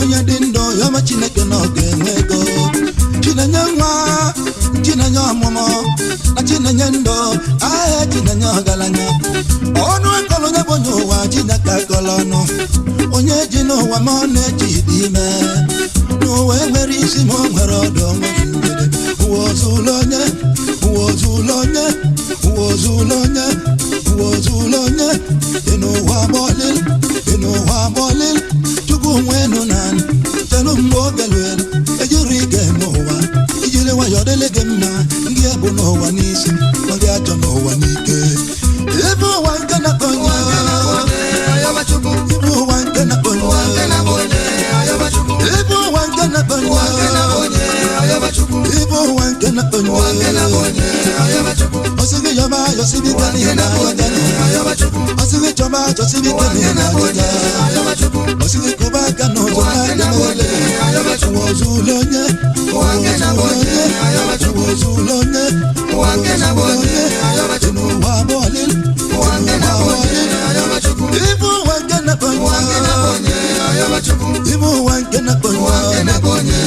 onye dị ndụ yọma Chineke na ọ ga-enwe ego Chinenye nwa Chinenye ọmụmụ na Chinenye ndụ ahịa Chinenye ọgaranya ọnụ akọlụ onye bụ onye ụwa Chineke akọlọ ọnụ onye ji n'ụwa ma ọ na-eji dị ime n'ụwa enwere isi ma o nwere ọdụ onwe ndede ụwa ozulu onye ụwa ozulu onye ụwa ozulu onye ụwa ozulu onye ịnụwa bọlil ịnụwa bọlil Chukwu nwenu naanị telu mgbe oge luelu ejiri ike eme ụwa ijiri nwayọ dịle gị mma ndị ebu n'ụwa n'isi ma gị achọ n'ụwa n'ike ebe ụwa nke na-akọnye ebe ụwa nke na-akọnye ebe ụwa nke na-akọnye ebe ụwa nke na-akọnye ọsịgị yọba yọsịbịka n'ihe na-agọga ọsịgị chọba chọsịbịka n'ihe na-agọga ọsịgị kụba aka n'ụzọ na-aga n'ole ụwa ozulu onye ụwa ozulu onye ụwa ozulu onye ịnụwa bọọlil ibu ụwa nke na-akọnye ibu ụwa nke na-akọnye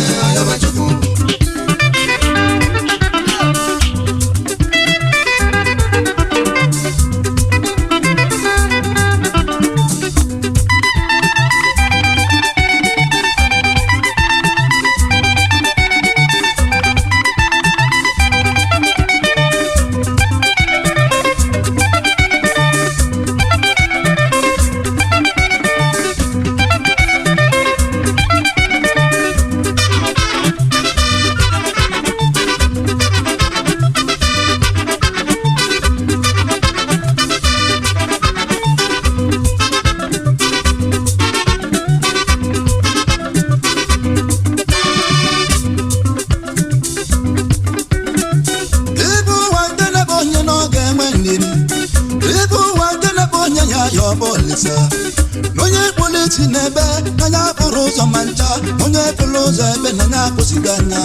onye kpụrụ isi n'ebe n'anya pụrụ ụzọ ma ncha onye pụrụ ụzọ ebe n'anya kwụsịghị anya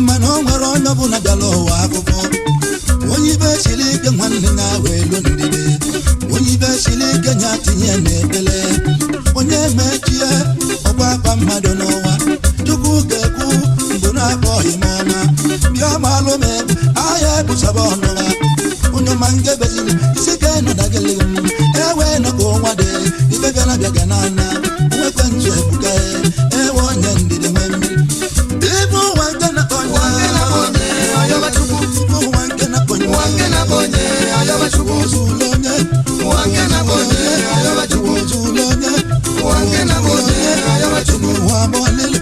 mana o nwere onye ọbụla bịara ụwa akwụkwọ onye ibe siri ike nwanne ya wee lu ndidi onye ibe siri ike nya tinye n'ekpele onye mechie ọgba akpa mmadụ n'ụwa Chukwu ga-ekwu mbụ na-akpọghị m ọma bịa malụ m egwu ahịa ebusaba ọnụwa onye ma ngebezili isi ka ịnọdagịlị m ewe nọkọ ọnwa dị ibe bịara bịaga n'anya nwekwe ntụ ebuka ewe onye ndidi nwe mmiri ibu ụwa nke na-akọnye ibu ụwa nke na-akọnye ozulu onye ozulu onye ụwa bọlili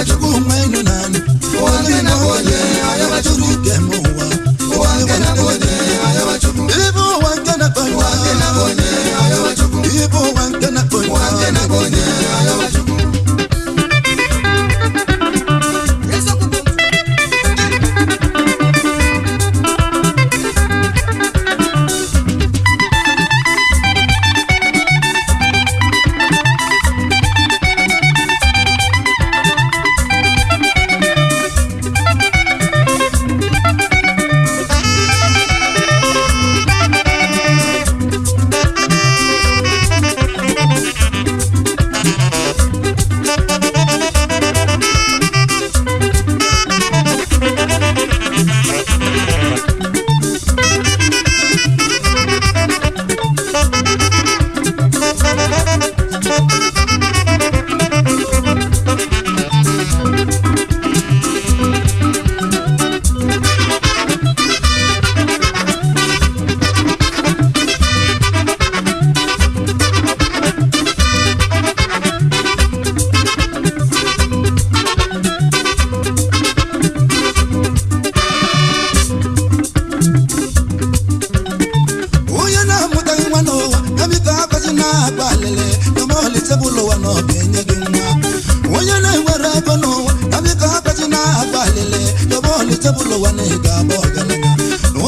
Chukwu nwenu naanị tụrụ ike m ụwa ibu ụwa nke na-akọnye ibu ụwa nke na-akọnye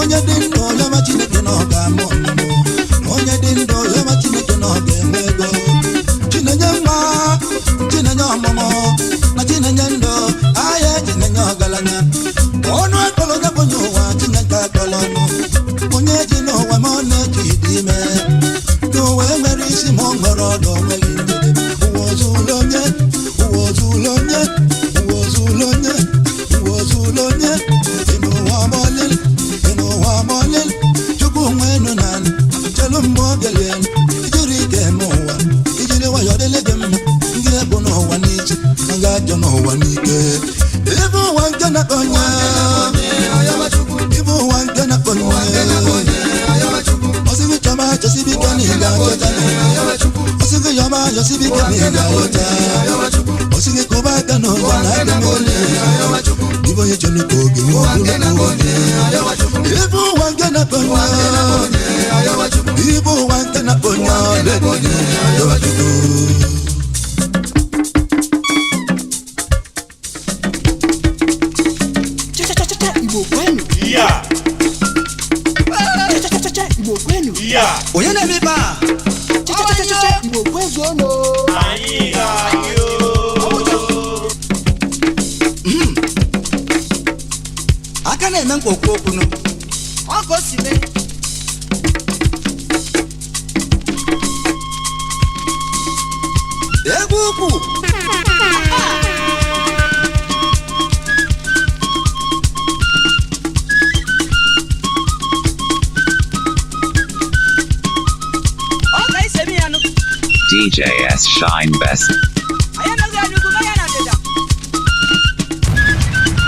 onye dị ndụ yọma Chineke na ọ ga-amụ ọmụmụ onye dị ndụ yọma Chineke na ọ ga-enwe ego Chinenye nwa Chinenye ọmụmụ na Chinenye ndụ ahịa Chinenye ọgaranya ọnụ akọlọ onye bụ n'ụwa Chineke aka olu mmụọ bịalie ijiri ike eme ụwa ijiri nwayọ dịle gị mma ndị bụ n'ụwa n'iche ma ga-ajọ n'ụwa n'ike ịbụ ụwa nke na-akọnye ịbụ ụwa nke na-akọnye ọsịgị chọma chọsibike na ị ga-achọta ọsịgị yọma yọsibike na ị ga-achọta ọsịgị kụba aka n'ụwa na aka n'ole ibe onye chọrọ ka oge ịbụ ụwa nke na-akọnye ịbụ ụwa nke na-akọnye ọlekọnye ayọwachukwu onye na-emepe a Igbo kwezuonụ anyị ga-ayọ aka na-eme mkpokwu okwunu ọkọ si mee egwu ukwu DJ S Shine Best.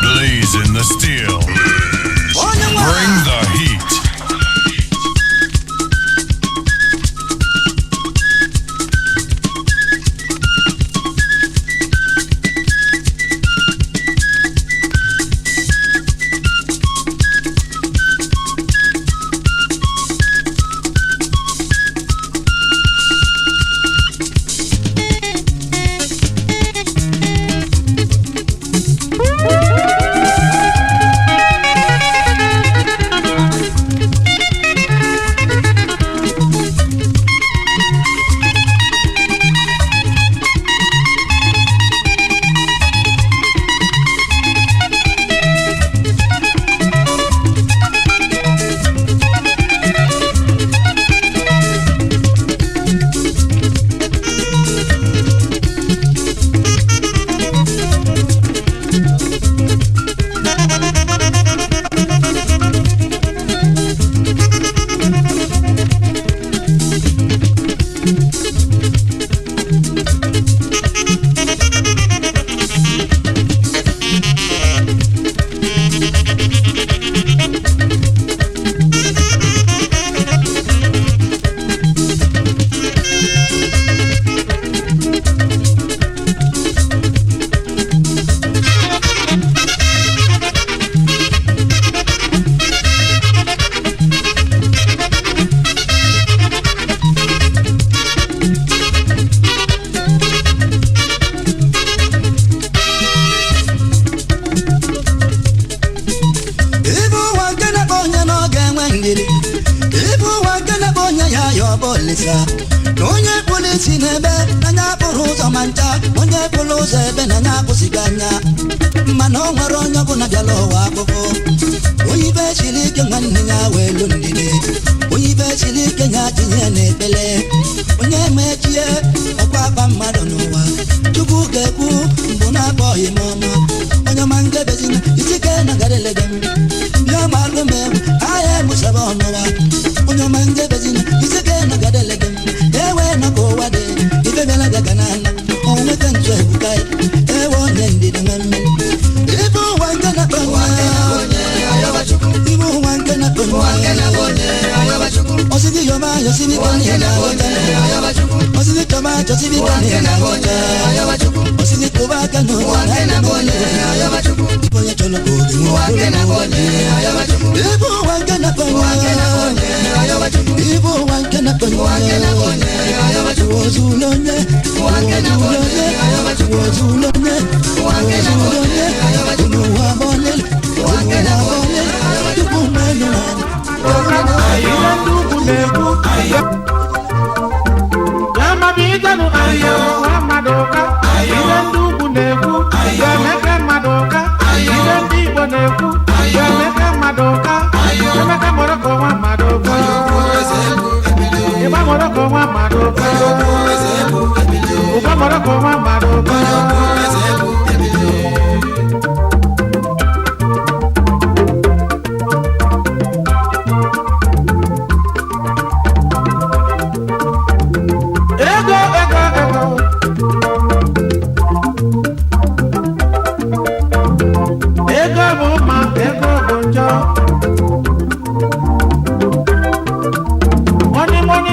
Blazing the steel. Bring the heat.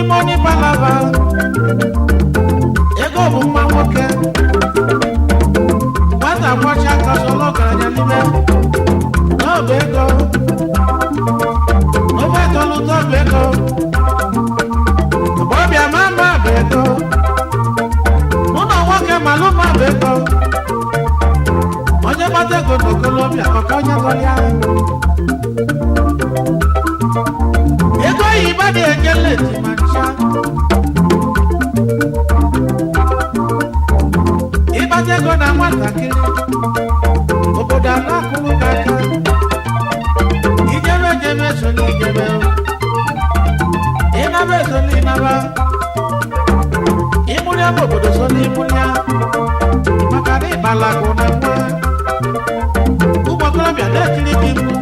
money palava. Ego bụ mma nwoke. Nwata kwọcha aka sọlọ ọgaranya n'ime. N'ọba ego. N'obe etoluto ọba ego. Ọbịa ma mma bụ ego. Ụlọ nwoke malụ mma bụ ego. Onye gbata ego n'okolobịa maka onye gọrọ ya. Ego oyibo na-enye leti ma ncha. Ịgbata ego na nwatakịrị. Obodo a na-akwụrụ gị aka. Ijebe ejebe so n'ijebe. Ịnaba eso n'ịnaba. Ịmụrịa bụ obodo so n'ịmụrịa. Maka na ịbalagụ na nwa. Ụmụ okorobịa na-ekiri gị mkpu.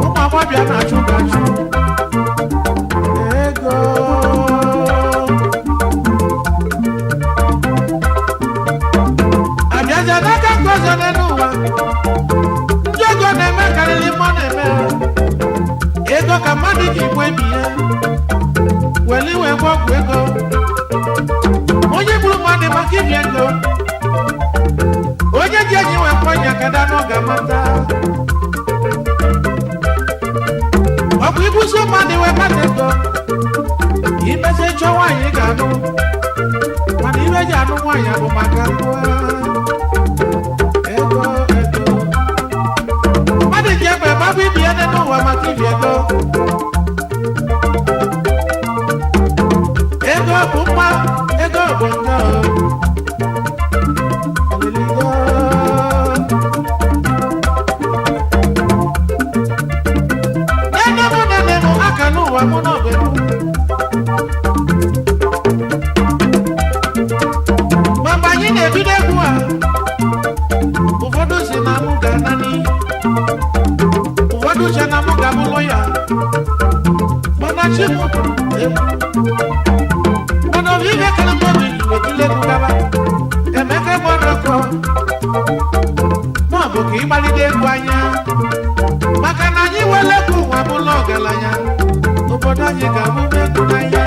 Ụmụ agbọbịa na-achụ gị achụ. Ego. Abịaja n'aka nke ọzọ n'elu ụwa. Ndị ego na-eme karịrị mmụọ na-eme. Ego ka mmadụ ji igwe bi ya. Weli iwe gwa ọgwụ ego. Onye gburu mmadụ maka ibi ego. Onye ji enyi wee kwanye kada n'oge amata. Ọ bụ ibuso mmadụ wee mata ego. Imesi chọọ nwaanyị ga-anụ. Mana ibe ji anụ nwaanyị bụ maka nwa. Ego, ego. Mmadụ ji egbe gbabụ ibi ya n'ụwa maka ibi ego. Ego bụ mma, ego bụ njọ. Aliligo. Nene mụ aka n'ụwa mụ n'obe mụ. Ma mgbe anyị na-ebido egwu a, ụfọdụ si na mụ ga-ana n'iyi. Ụfọdụ si na mụ ga-abụ lọya. Mana chi mụ egwu. Mana obi ihe kere m obi ejile egwu gaba. Emeka gbọdọkọ. Ma ọ bụ ka ịgbalide egwu anya. Maka na anyị wele egwu ụwa bụla ọgaranya. Obodo anyị ga-abụ n'egwu n'anya.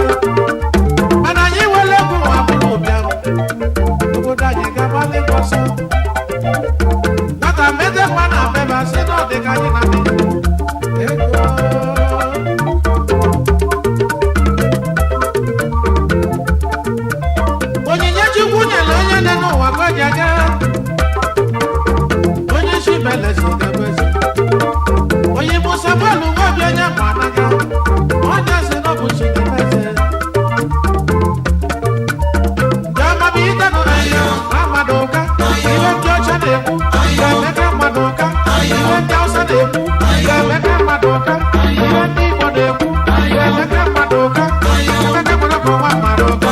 Mana anyị wele egwu ụwa bụla ụbịam. Obodo anyị ga-agbalị ọsọ. Nwata mmede mma na mbeba si na ọ dị ka anyị na ndị. Ego. Onyinye Chukwu nyere onye nne n'ụwa ka ọ ji aga. Onye isi belezi ga-abụ eze. Onye Musa bọọlụ nwa obi onye ma anaga. Onye si na ọ bụ chi ga-emeze. Ga-ama bụ ite nọ na ya. Amado ụka. Ihe ndị ọcha na-ekwu. Ga-emeka mmadụ ụka. Ihe ndị Hausa na-ekwu. Ga-emeka mmadụ ụka. Ihe ndị Igbo na-ekwu. Ga-emeka mmadụ ụka. Emeka mmadụ bụ nwa mmadụ ụka.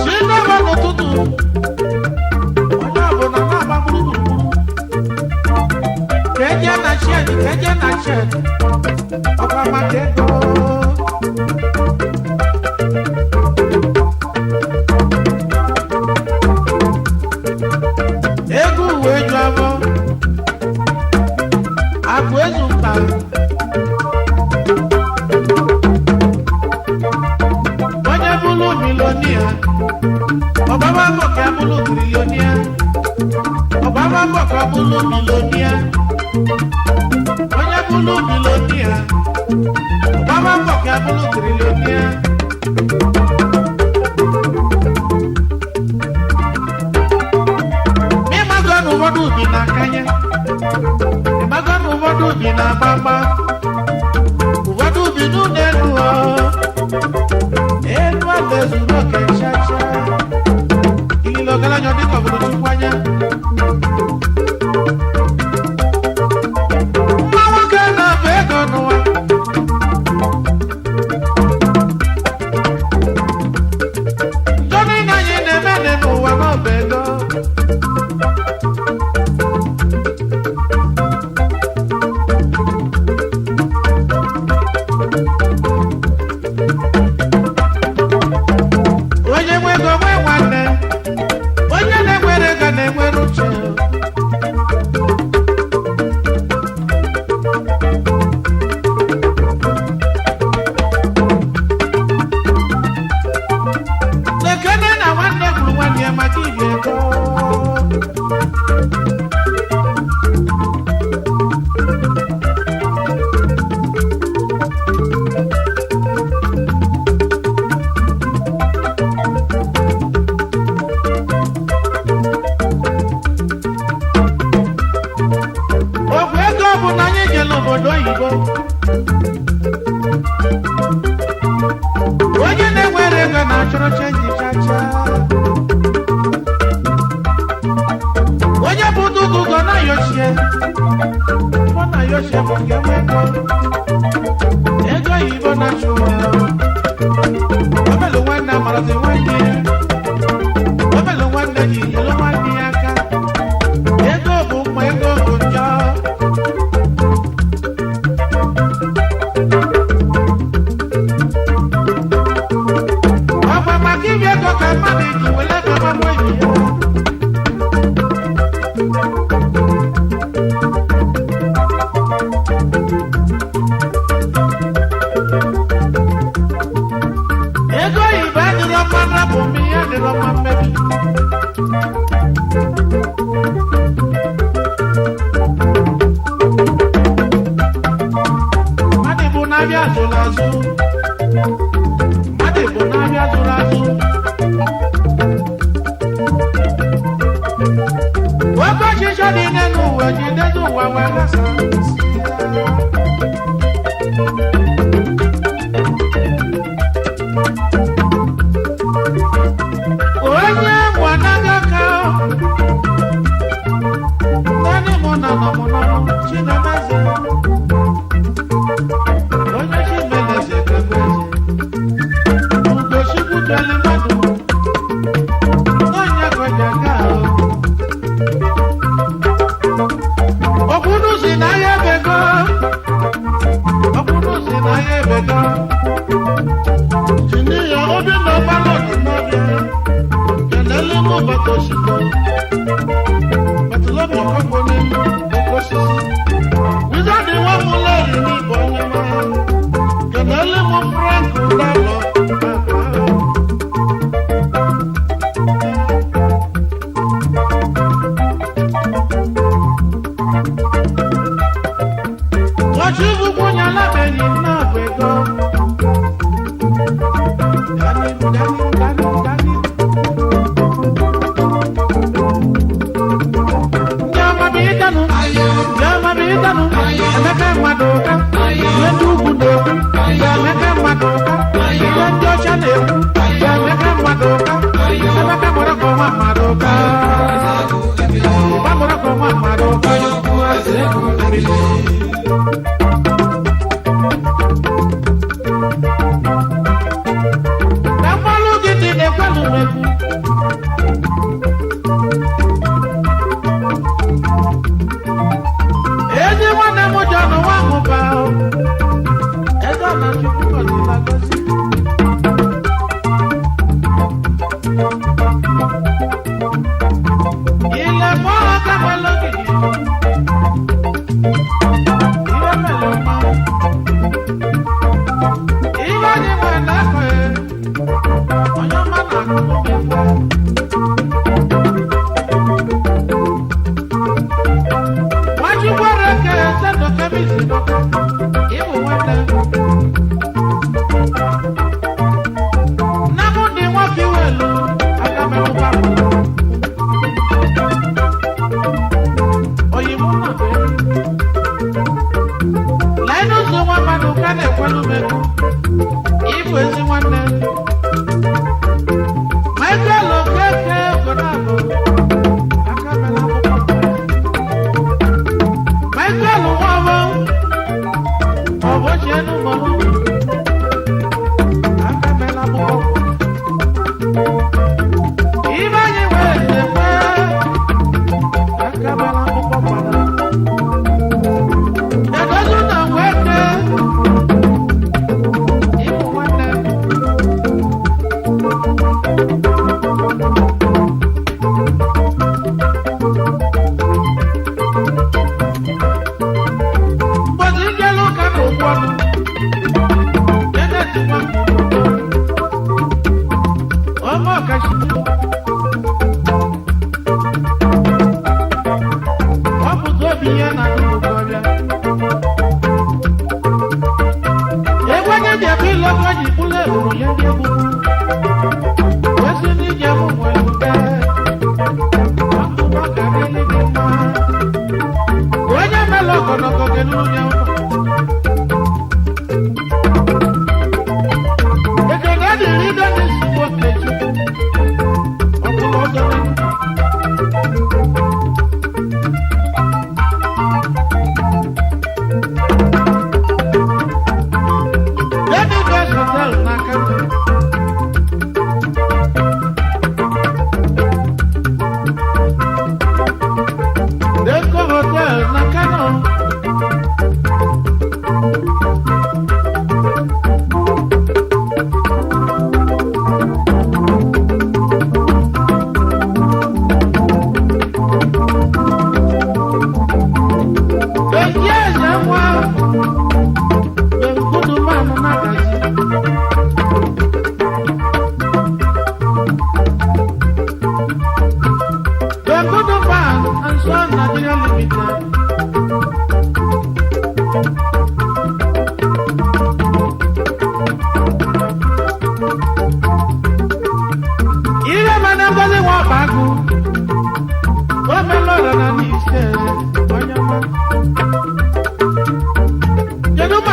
Chineke n'ụtụtụ. Onye ọbụla na-agba gburugburu. Ka eje na shed, ka eje na shed. Ọkwa maka ego. Ego uwe ju abụọ. Akụ ezu mkpa. Onye bụrụ milonia. Ọbaba mbọ ka bụrụ trilionia. Ọbaba mbọ ka bụrụ milonia. Onye bụrụ milonia. Ọbaba mbọ ka bụrụ trilionia. Ịmago n'ụfọdụ ubi na akanye. Ịmago n'ụfọdụ ubi na agbagba. Ụfọdụ ubi n'ụlọ elu ọ. Elu ala ezuru oke chacha. Ililo ọgaranya ọ dịka obodo Chukwu anya. Nwa nwoke na-abụ ego n'ụwa. Njọ niile anyị na-eme n'ụwa n'ọba ego. oyibo onye na-enwere ego na-achọrọ chenji chacha onye bụ ụzọ na-ayochie ọ na-ayochie bụ nke nwe ego oyibo na-achụ obelu nwanne amarazi nwanne obelu nwanne ji nyelu nwanne ya aka ego bụ mma ego bụ njọ ọkwa maka ibi ego ka mmadụ ji wele ka gbagbo ibi ya ego oyibo adịrọ mma napụ m ihe adịrọ mma mmebi mmadụ bụ na-abịa zụrụ azụ mmadụ bụ na-abịa zụrụ azụ oke ọchịchọ dị n'ụwa jidezi ụwa wee gasa onye gwanagaka nani mụna nọ mụnọnụ chinemeze onye chimeleze gagbo eze ugochikwuteli mmadụ n'onye gọjaga okwunu si n'ahịa ebego okwunu si n'ahịa ebego tiniya obi na ọgbalọdụ n'ọbịa kelele mụ bata osikọ batụlọbụ ọkọkọ n'elu okosisi wizard nwa m lọri n'ịbụ onye mara kelele mụ frank ụdalọ ọchị bụkwa onye alabeghị nnọọ ego Emeka mmadụ ụka ihe ndị ugwu na-ekwu Emeka mmadụ ụka ihe ndị ọcha na-ekwu Emeka mmadụ ụka Emeka mụrụ ka ọnwa mmadụ ụka ụba mụrụ ka ọnwa mmadụ ụka na mmalụ gị dị na-ekwelu megwu ezi nwanne m ji ọnụ nwa mụba ego na chukwu gọzila gọzi ile mọọ ka nwere ogidi ihe mere ọma ihe anyị nwere na-akọ onye ọma na-akụ mmekwa Wajikwara ke sendo kemisi doka ibu wende Namundi wakiwelu akame upamu Oyimuna beri Lainu suwa madukane kwelu meku Ibu ezi wende Maikelo keke ugonabo Akame la Michael Wabo, ọ̀bọ̀ ṣe nù mọ́mọ́, akẹ́mẹ́lá mọ́. Ìbáyé wẹ̀ ṣe pé, akẹ́mẹ́lá mọ́ padà. Ẹ̀dọ́dún náà wẹ̀ dé, ìmú wẹ̀ dé. Onye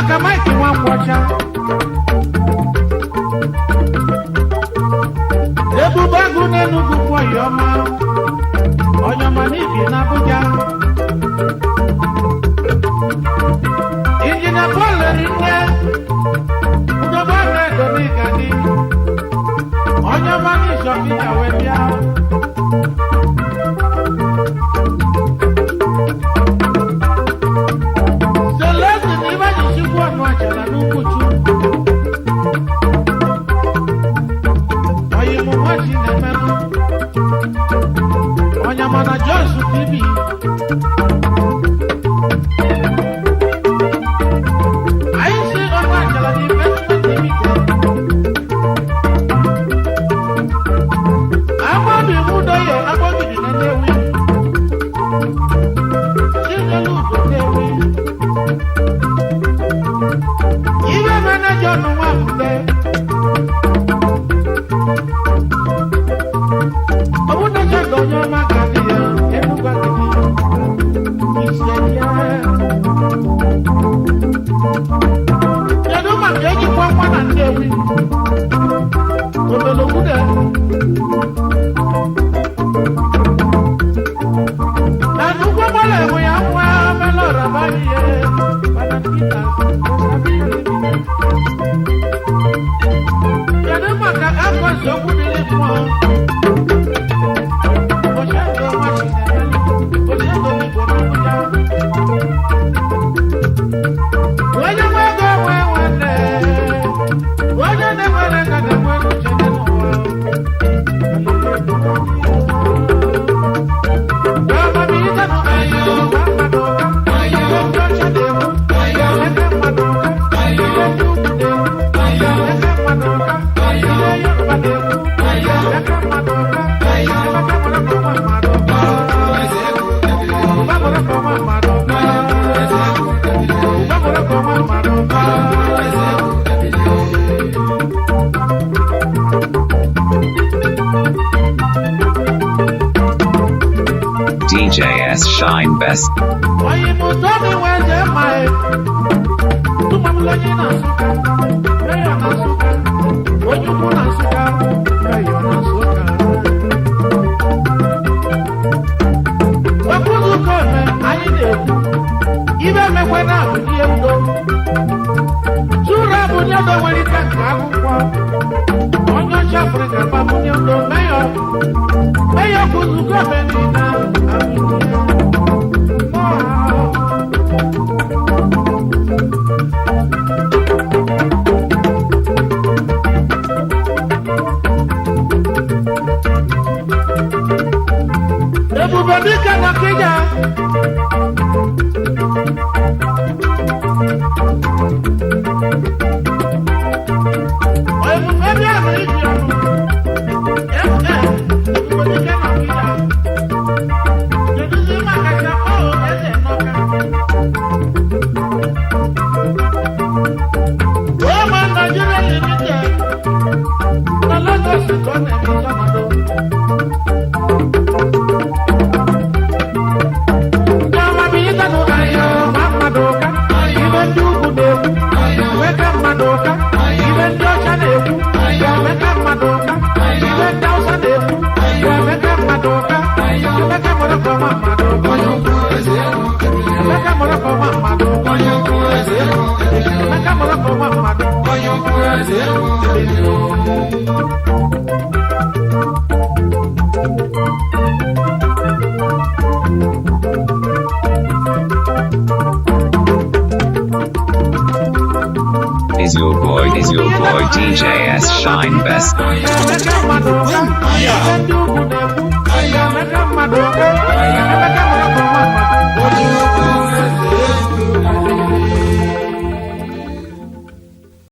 maka Mike Nwankwocha. Ebube agụ n'Enugu kwọ ya ọma. Onye ọma n'ibi n'Abuja. Injinia Paul Erinne. Udobo Red Omigani. Onye ọma n'Ishọkịta wee bịa. Onyamana Joyce TV. I see on my investment limited. I'm on the mood of your about it in the way. See the look of the way. Even when I don't know what there. DJS Shine Best. Is your boy DJS Shine Best. Yeah.